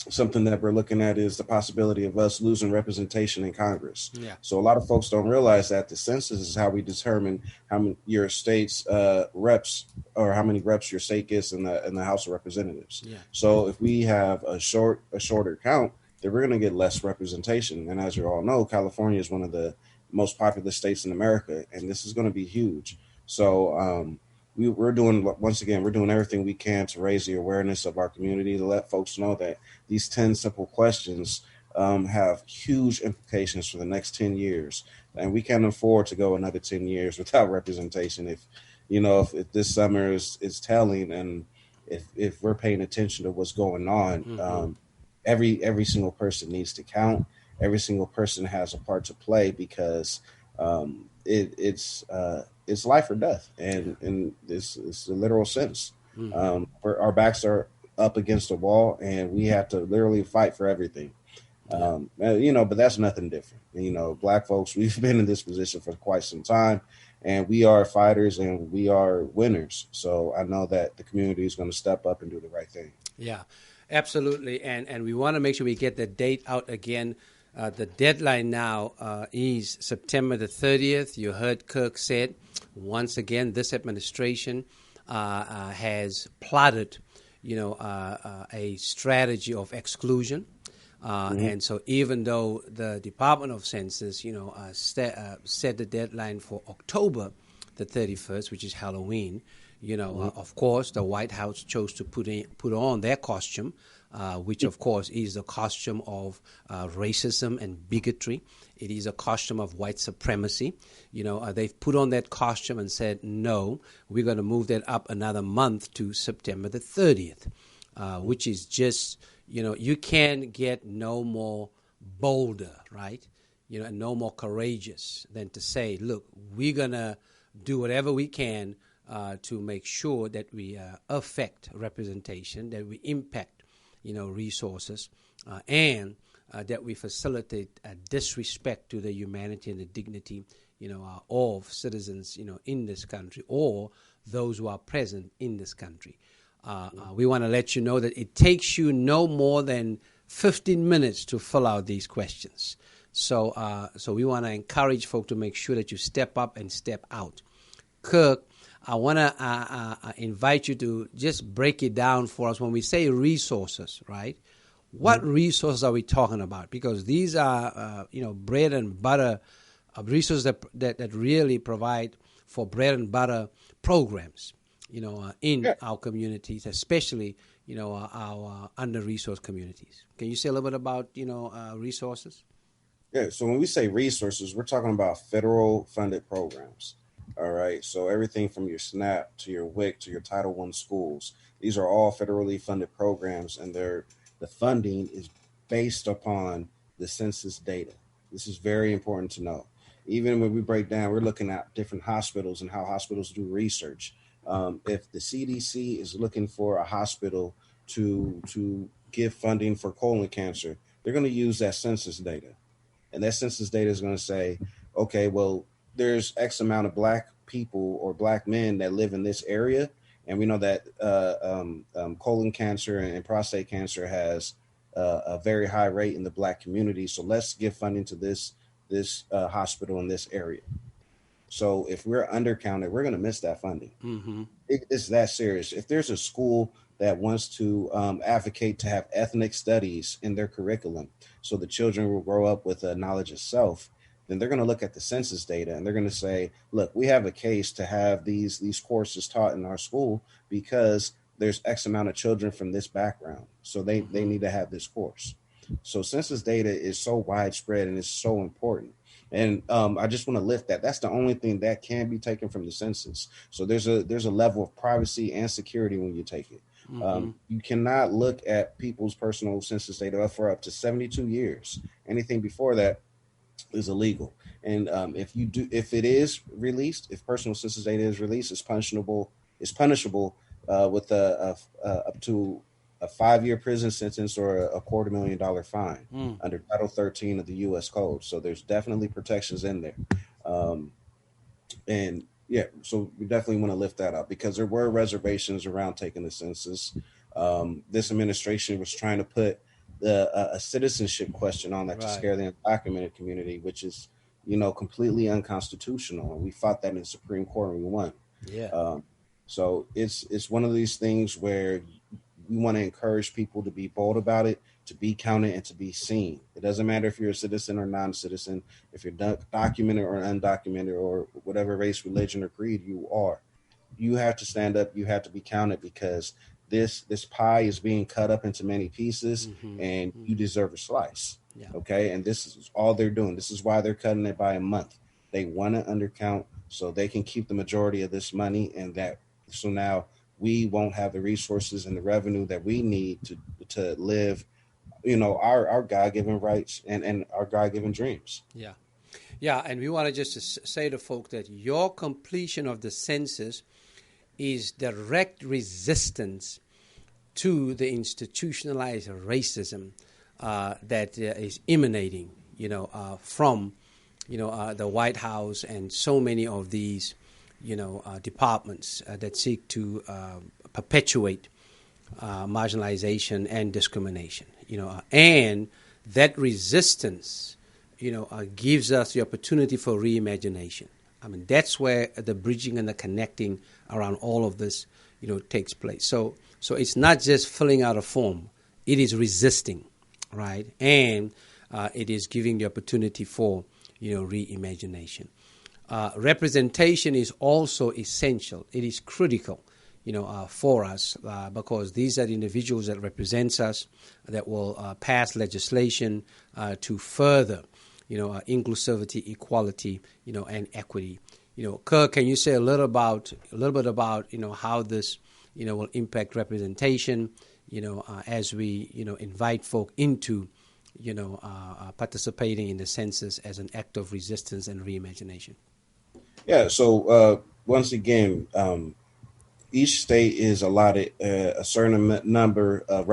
Something that we're looking at is the possibility of us losing representation in Congress. Yeah. So a lot of folks don't realize that the census is how we determine how many your state's reps, or how many reps your state gets in the House of Representatives. Yeah. So if we have a shorter count, then we're going to get less representation. And as you all know, California is one of the most populous states in America, and this is going to be huge. So we're doing everything we can to raise the awareness of our community, to let folks know that these 10 simple questions have huge implications for the next 10 years. And we can't afford to go another 10 years without representation. If this summer is telling, and if we're paying attention to what's going on, every single person needs to count. Every single person has a part to play, because it's life or death, and it's a literal sense. Our backs are up against a wall, and we have to literally fight for everything. But that's nothing different. Black folks, we've been in this position for quite some time, and we are fighters and we are winners. So I know that the community is going to step up and do the right thing. Yeah, absolutely. And we want to make sure we get the date out again. The deadline now is September the 30th. You heard Kirk said, once again, this administration has plotted, a strategy of exclusion. And so even though the Department of Census, set the deadline for October the 31st, which is Halloween, of course, the White House chose to put on their costume, which, of course, is the costume of racism and bigotry. It is a costume of white supremacy. They've put on that costume and said, no, we're going to move that up another month to September the 30th, which is just, you can get no more bolder, right? And no more courageous than to say, look, we're going to do whatever we can to make sure that we affect representation, that we impact resources, and that we facilitate disrespect to the humanity and the dignity, of citizens, in this country, or those who are present in this country. We want to let you know that it takes you no more than 15 minutes to fill out these questions. So we want to encourage folks to make sure that you step up and step out. Kirk, I want to invite you to just break it down for us. When we say resources, right? What resources are we talking about? Because these are, bread and butter resources that really provide for bread and butter programs, in our communities, especially, our under-resourced communities. Can you say a little bit about, resources? Yeah. So when we say resources, we're talking about federal funded programs. All right. So everything from your SNAP to your WIC to your Title I schools, these are all federally funded programs, and the funding is based upon the census data. This is very important to know. Even when we break down, we're looking at different hospitals and how hospitals do research. If the CDC is looking for a hospital to give funding for colon cancer, they're going to use that census data. And that census data is going to say, okay, well, there's X amount of Black people or Black men that live in this area. And we know that colon cancer and prostate cancer has a very high rate in the Black community. So let's give funding to this hospital in this area. So if we're undercounted, we're going to miss that funding. It's that serious. If there's a school that wants to advocate to have ethnic studies in their curriculum so the children will grow up with a knowledge of self, then they're going to look at the census data and they're going to say, look, we have a case to have these courses taught in our school because there's X amount of children from this background. So they need to have this course. So census data is so widespread and it's so important. And I just want to lift that. That's the only thing that can be taken from the census. So there's a level of privacy and security when you take it. You cannot look at people's personal census data for up to 72 years. Anything before that is illegal. And if it is released, if personal census data is released, it's punishable with up to a 5-year prison sentence or a $250,000 fine under Title 13 of the U.S. Code. So there's definitely protections in there. And yeah, so we definitely want to lift that up because there were reservations around taking the census. This administration was trying to put a citizenship question on that to scare the undocumented community, which is, completely unconstitutional. And we fought that in the Supreme Court and we won. Yeah. So it's one of these things where we want to encourage people to be bold about it, to be counted, and to be seen. It doesn't matter if you're a citizen or non-citizen, if you're documented or undocumented or whatever race, religion, or creed you are. You have to stand up. You have to be counted because this pie is being cut up into many pieces, and you deserve a slice. Yeah. Okay, and this is all they're doing. This is why they're cutting it by a month. They want to undercount so they can keep the majority of this money, so now we won't have the resources and the revenue that we need to live, our God-given rights and our God-given dreams. Yeah. Yeah, and we want to just say to folks that your completion of the census is direct resistance to the institutionalized racism that is emanating, from, the White House and so many of these, departments that seek to perpetuate marginalization and discrimination, and that resistance, gives us the opportunity for reimagination. I mean, that's where the bridging and the connecting around all of this, takes place. So it's not just filling out a form; it is resisting, right? And it is giving the opportunity for, reimagination. Representation is also essential. It is critical, for us because these are the individuals that represent us that will pass legislation to further, inclusivity, equality, and equity. Kirk, can you say a little bit about, how this, will impact representation, as we, invite folk into, participating in the census as an act of resistance and reimagination? Yeah. So once again, each state is allotted a certain number of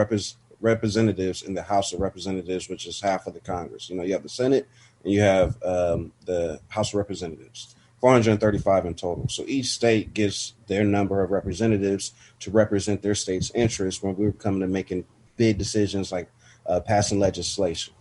representatives in the House of Representatives, which is half of the Congress. You have the Senate and you have the House of Representatives, 435 in total. So each state gives their number of representatives to represent their state's interests when we're coming to making big decisions like passing legislation.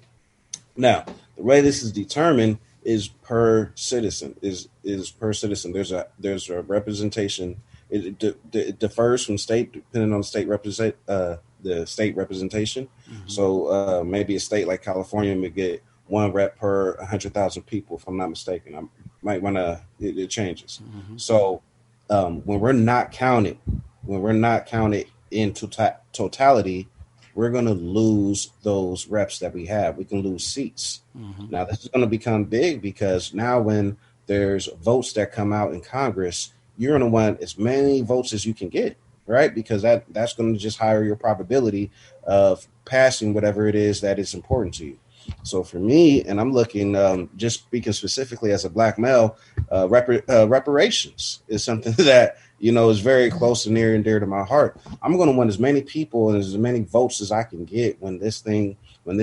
Now, the way this is determined is per citizen. Is per citizen. There's a representation. It differs from state depending on the state representation. Mm-hmm. So maybe a state like California may get one rep per 100,000 people, if I'm not mistaken. I might want to. It changes. Mm-hmm. So when we're not counted in totality, we're going to lose those reps that we have. We can lose seats. Mm-hmm. Now, this is going to become big because now when there's votes that come out in Congress, you're going to want as many votes as you can get, right? Because that's going to just higher your probability of passing whatever it is that is important to you. So for me, and I'm looking, just speaking specifically as a Black male, reparations is something that, is very close and near and dear to my heart. I'm going to want as many people and as many votes as I can get when this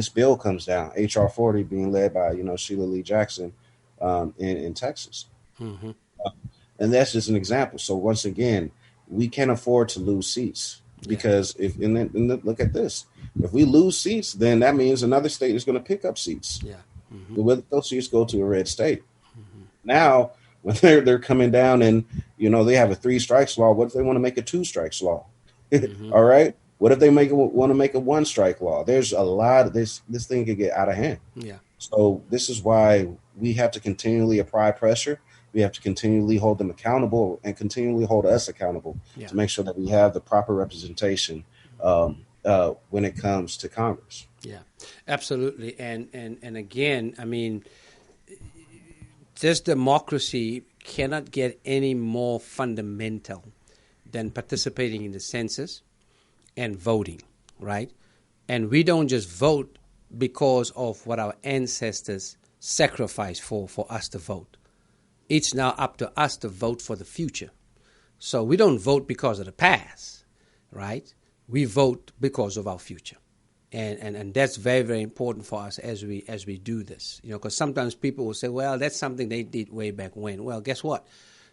bill comes down, HR 40 being led by, Sheila Lee Jackson in Texas. Mm-hmm. And that's just an example. So once again, we can't afford to lose seats because look at this. If we lose seats, then that means another state is going to pick up seats. Yeah. Mm-hmm. But those seats go to a red state. Mm-hmm. Now, when they're coming down and, they have a 3 strikes law, what if they want to make a 2 strikes law? All right. What if they want to make a one strike law? There's a lot of this thing could get out of hand. Yeah. So this is why we have to continually apply pressure. We have to continually hold them accountable and continually hold us accountable to make sure that we have the proper representation when it comes to Congress. Yeah, absolutely. And again, I mean, this democracy cannot get any more fundamental than participating in the census and voting, right? And we don't just vote because of what our ancestors sacrificed for us to vote. It's now up to us to vote for the future. So we don't vote because of the past, right? We vote because of our future. And that's very, very important for us as we do this. You know, because sometimes people will say, well, that's something they did way back when. Well, guess what?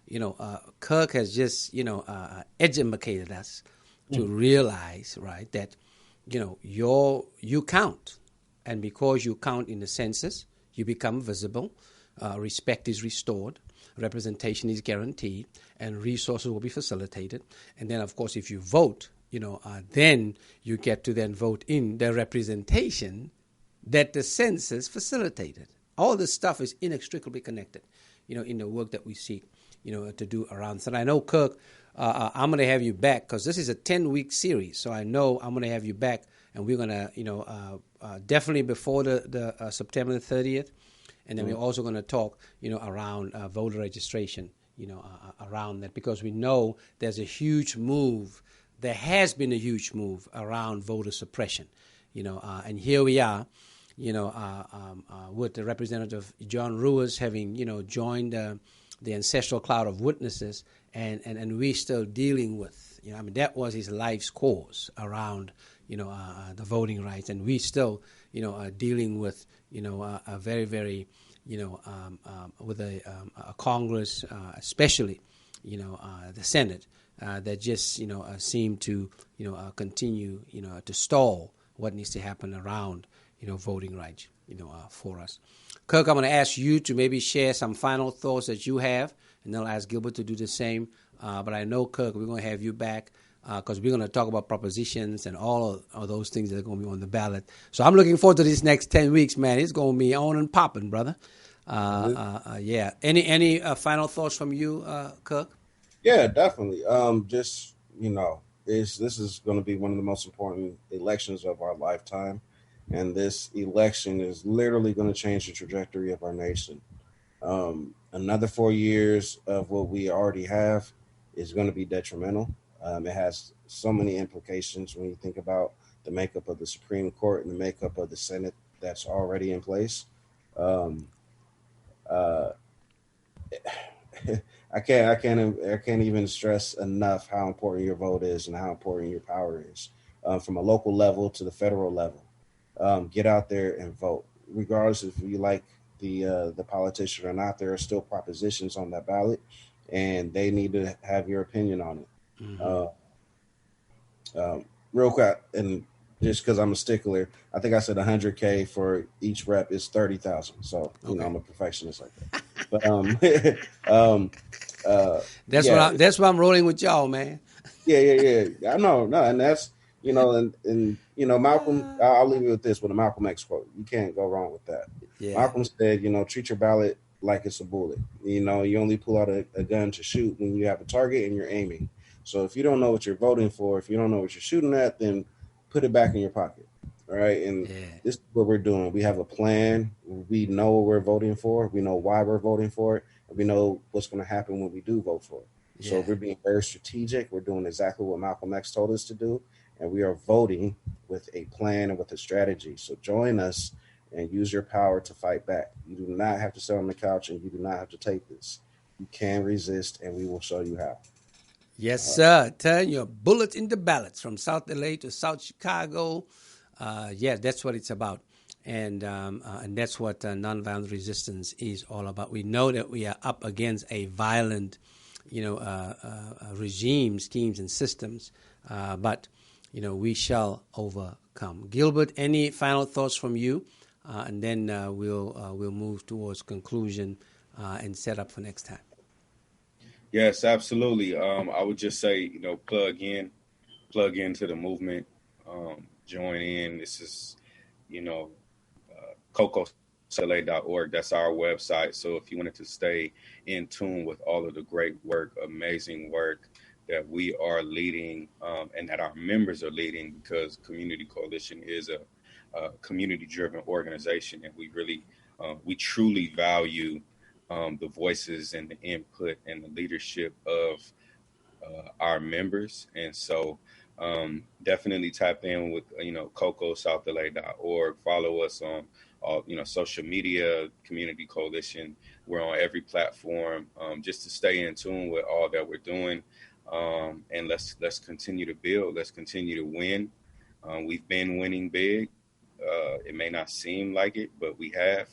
You know, Kirk has just, educated us to realize, right, that, you count. And because you count in the census, you become visible, respect is restored, representation is guaranteed, and resources will be facilitated. And then, of course, if you vote, then you get to then vote in the representation that the census facilitated. All this stuff is inextricably connected, in the work that we seek, to do around. So I know, Kirk, I'm going to have you back because this is a 10-week series. So I know I'm going to have you back, and we're going to, definitely before the September 30th. And then we're also going to talk, around voter registration, around that, because we know there's a huge move. There has been a huge move around voter suppression, and here we are, with the Representative John Ruiz having, joined the ancestral cloud of witnesses, and we're still dealing with, that was his life's cause around, the voting rights, and we still, are dealing with, a very, very, with a Congress, especially, the Senate, that just, seem to, continue, to stall what needs to happen around, voting rights, for us. Kirk, I'm going to ask you to maybe share some final thoughts that you have, and then I'll ask Gilbert to do the same. But I know, Kirk, we're going to have you back because we're going to talk about propositions and all of those things that are going to be on the ballot. So I'm looking forward to these next 10 weeks, man. It's going to be on and popping, brother. Yeah. Any final thoughts from you, Kirk? Yeah, definitely. This is going to be one of the most important elections of our lifetime. And this election is literally going to change the trajectory of our nation. Another 4 years of what we already have is going to be detrimental. It has so many implications when you think about the makeup of the Supreme Court and the makeup of the Senate that's already in place. I can't even stress enough how important your vote is and how important your power is, from a local level to the federal level. Get out there and vote, regardless if you like the politician or not. There are still propositions on that ballot, and they need to have your opinion on it. Real quick, and just because I'm a stickler, I think I said 100K for each rep is 30,000. So okay. I'm a perfectionist like that. But that's why I'm rolling with y'all, man. Yeah. I know, and that's and Malcolm. I'll leave you with this with a Malcolm X quote. You can't go wrong with that. Yeah. Malcolm said, treat your ballot like it's a bullet. You only pull out a gun to shoot when you have a target and you're aiming. So if you don't know what you're voting for, if you don't know what you're shooting at, then put it back in your pocket. All right. And this is what we're doing. We have a plan. We know what we're voting for. We know why we're voting for it. And we know what's going to happen when we do vote for it. Yeah. So we're being very strategic. We're doing exactly what Malcolm X told us to do. And we are voting with a plan and with a strategy. So join us and use your power to fight back. You do not have to sit on the couch, and you do not have to take this. You can resist, and we will show you how. Yes, sir. Turn your bullets into ballots from South LA to South Chicago. That's what it's about. And that's what nonviolent resistance is all about. We know that we are up against a violent, regime, schemes, and systems. But we shall overcome. Gilbert, any final thoughts from you? And then we'll move towards conclusion and set up for next time. Yes, absolutely. I would just say, plug in. plug into the movement, join in. This is, CocoSLA.org. That's our website. So if you wanted to stay in tune with all of the great work, amazing work that we are leading, and that our members are leading, because Community Coalition is a community-driven organization, and we truly value the voices and the input and the leadership of our members. And so definitely tap in with, CocoSouthLA.org. Follow us on all, social media, Community Coalition. We're on every platform, just to stay in tune with all that we're doing. And let's continue to build. Let's continue to win. We've been winning big. It may not seem like it, but we have.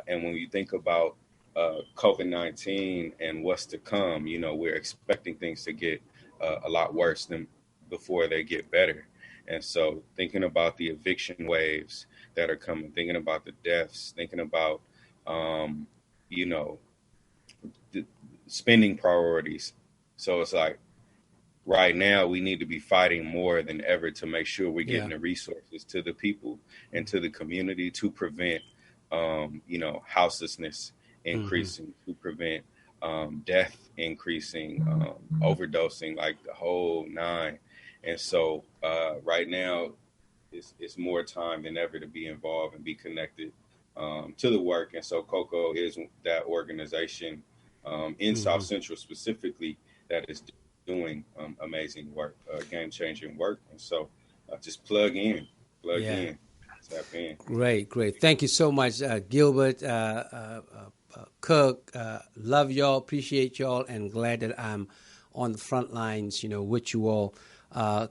And when you think about COVID-19 and what's to come, we're expecting things to get a lot worse than before they get better. And so thinking about the eviction waves that are coming, thinking about the deaths, thinking about, the spending priorities. So it's like, right now, we need to be fighting more than ever to make sure we're getting the resources to the people and to the community to prevent, houselessness increasing, to prevent death increasing, overdosing, like the whole nine. And so right now, it's more time than ever to be involved and be connected to the work. And so Coco is that organization in South Central specifically that is doing amazing work, game-changing work. And so just plug in, tap in. Great. Thank you so much, Gilbert, Kirk. Love y'all, appreciate y'all, and glad that I'm on the front lines, with you all.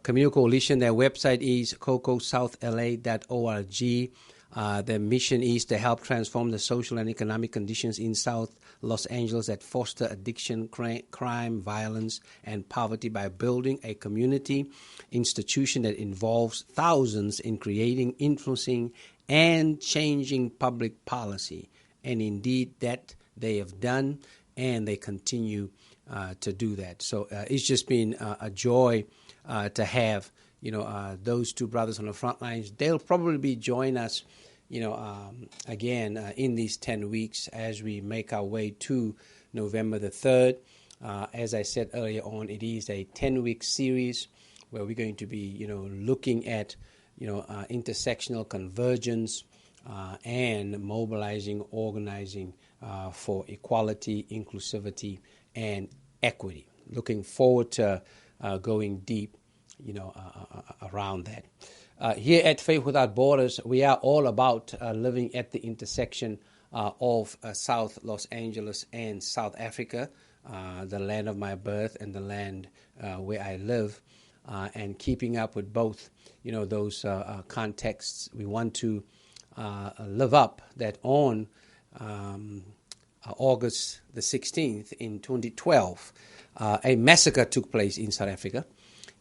Community Coalition, their website is cocosouthla.org. Their mission is to help transform the social and economic conditions in South Los Angeles that foster addiction, crime, violence, and poverty by building a community institution that involves thousands in creating, influencing, and changing public policy. And indeed, that they have done, and they continue to do that. So it's just been a joy to have those two brothers on the front lines. They'll probably join us, again in these 10 weeks as we make our way to November the 3rd. As I said earlier on, it is a 10-week series where we're going to be, looking at, intersectional convergence and mobilizing, organizing for equality, inclusivity, and equity. Looking forward to going deep, around that. Here at Faith Without Borders, we are all about living at the intersection of South Los Angeles and South Africa, the land of my birth and the land where I live, and keeping up with both, those contexts. We want to live up that on August the 16th in 2012, a massacre took place in South Africa.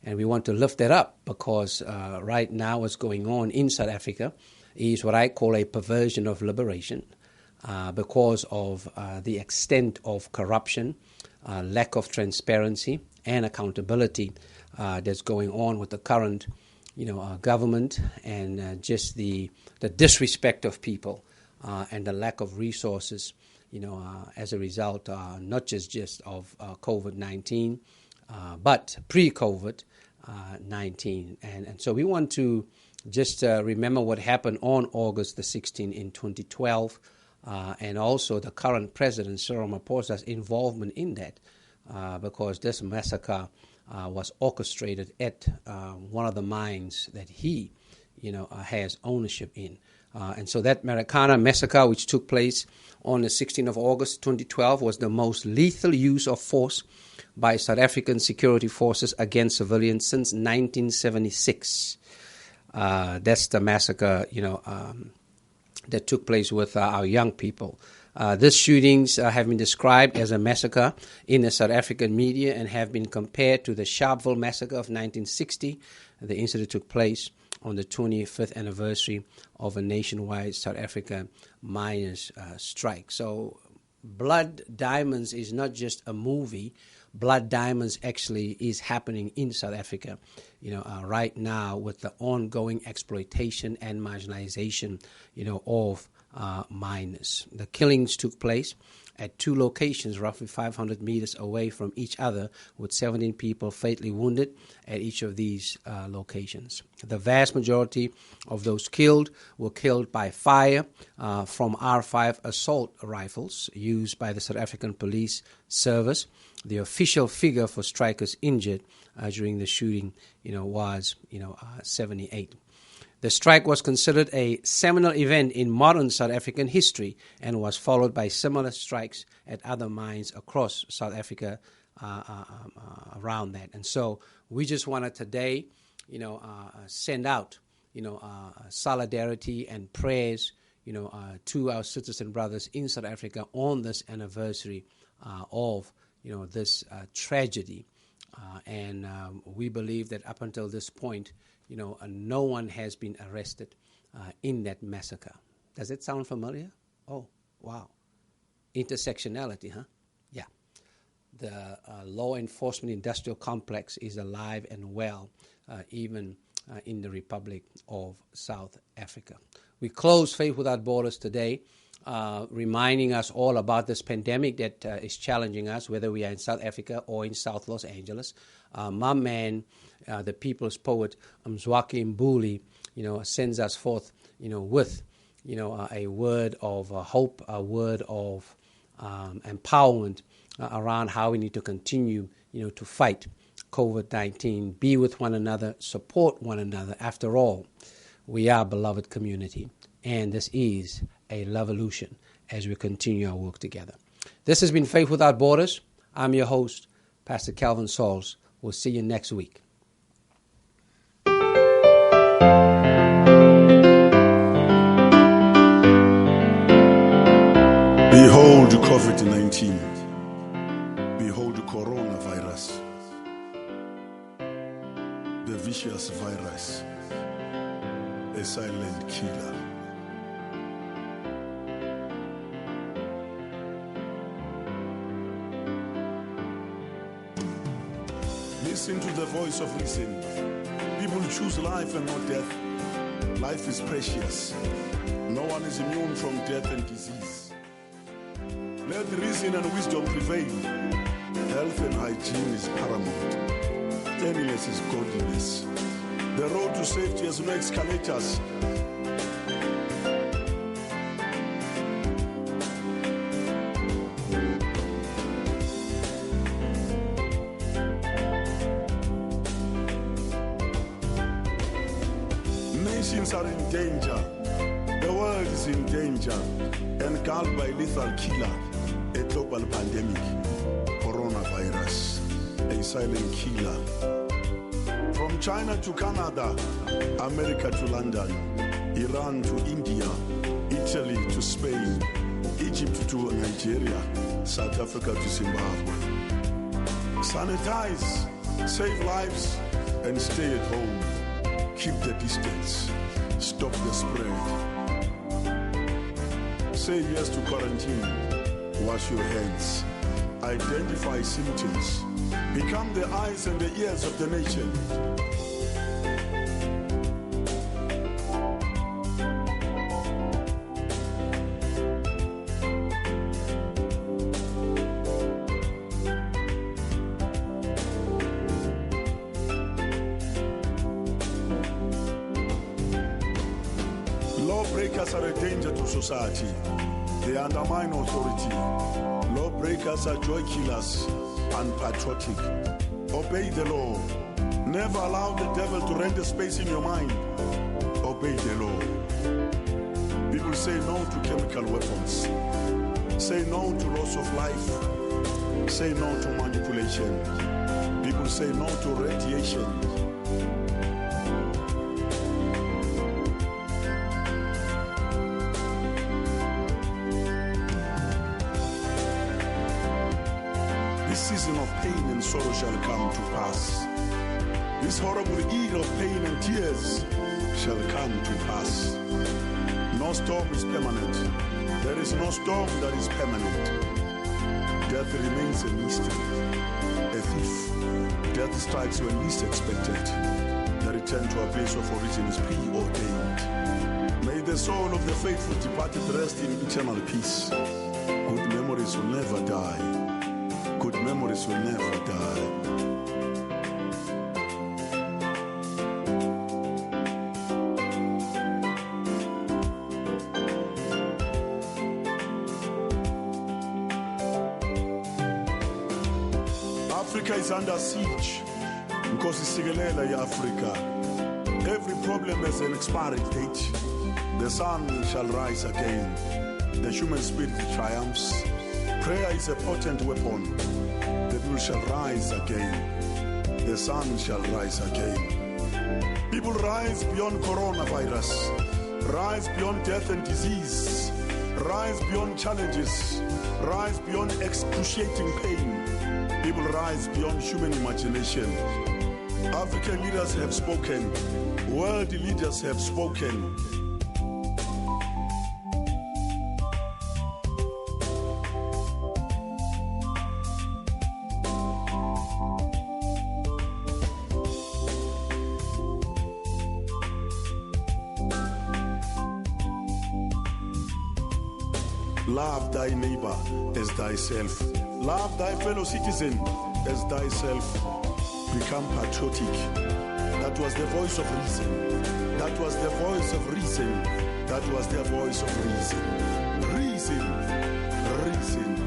And we want to lift that up because right now what's going on in South Africa is what I call a perversion of liberation because of the extent of corruption, lack of transparency and accountability that's going on with the current, government, and just the disrespect of people and the lack of resources, as a result, not just of COVID-19, but pre-COVID-19. And so we want to just remember what happened on August the 16th in 2012, and also the current president, Cyril Ramaphosa's involvement in that, because this massacre was orchestrated at one of the mines that he, has ownership in. And so that Marikana massacre, which took place on the 16th of August 2012, was the most lethal use of force by South African security forces against civilians since 1976. That's the massacre, that took place with our young people. These shootings have been described as a massacre in the South African media and have been compared to the Sharpeville massacre of 1960. The incident took place on the 25th anniversary of a nationwide South African miners' strike. So Blood Diamonds is not just a movie, blood diamonds actually is happening in South Africa, right now with the ongoing exploitation and marginalization, of minors. The killings took place at 2 locations, roughly 500 meters away from each other, with 17 people fatally wounded at each of these locations. The vast majority of those killed were killed by fire from R5 assault rifles used by the South African Police Service. The official figure for strikers injured during the shooting, was 78. The strike was considered a seminal event in modern South African history and was followed by similar strikes at other mines across South Africa around that. And so we just want to today, send out, solidarity and prayers, to our citizen brothers in South Africa on this anniversary of, this tragedy. And we believe that up until this point, no one has been arrested in that massacre. Does it sound familiar? Oh, wow. Intersectionality, huh? Yeah. The law enforcement industrial complex is alive and well, even in the Republic of South Africa. We close Faith Without Borders today, reminding us all about this pandemic that is challenging us, whether we are in South Africa or in South Los Angeles. My man, the people's poet, Mzwaki Mbuli, sends us forth, with, a word of hope, a word of empowerment around how we need to continue, to fight COVID-19, be with one another, support one another. After all, we are a beloved community, and this is a revolution as we continue our work together. This has been Faith Without Borders. I'm your host, Pastor Pasor Sauls. We'll see you next week. Behold COVID-19. Behold the coronavirus. The vicious virus. A silent killer. Listen to the voice of reason. People choose life and not death. Life is precious. No one is immune from death and disease. Let reason and wisdom prevail. Health and hygiene is paramount. Cleanliness is godliness. The road to safety has no escalators. Nations are in danger. The world is in danger. Engulfed by lethal killer, a global pandemic, coronavirus, a silent killer. From China to Canada, America to London, Iran to India, Italy to Spain, Egypt to Nigeria, South Africa to Zimbabwe. Sanitize, save lives, and stay at home. Keep the distance. Stop the spread. Say yes to quarantine. Wash your hands. Identify symptoms. Become the eyes and the ears of the nation. Lawbreakers are a danger to society. They undermine authority. Lawbreakers are joy killers, unpatriotic. Obey the law. Never allow the devil to rent a space in your mind. Obey the law. People say no to chemical weapons. Say no to loss of life. Say no to manipulation. People say no to radiation. This season of pain and sorrow shall come to pass. This horrible year of pain and tears shall come to pass. No storm is permanent. There is no storm that is permanent. Death remains a mystery. thief. Death strikes when least expected. The return to a place of origin is preordained. May the soul of the faithful departed rest in eternal peace. Good memories will never die. Good memories will never die. Africa is under siege because isikelela Africa. Every problem has an expiry date. The sun shall rise again. The human spirit triumphs. Prayer is a potent weapon. The people shall rise again. The sun shall rise again. People rise beyond coronavirus. Rise beyond death and disease. Rise beyond challenges. Rise beyond excruciating pain. People rise beyond human imagination. African leaders have spoken. World leaders have spoken. Love thy neighbor as thyself. Love thy fellow citizen as thyself. Become patriotic. That was the voice of reason. That was the voice of reason. That was the voice of reason. Reason. Reason.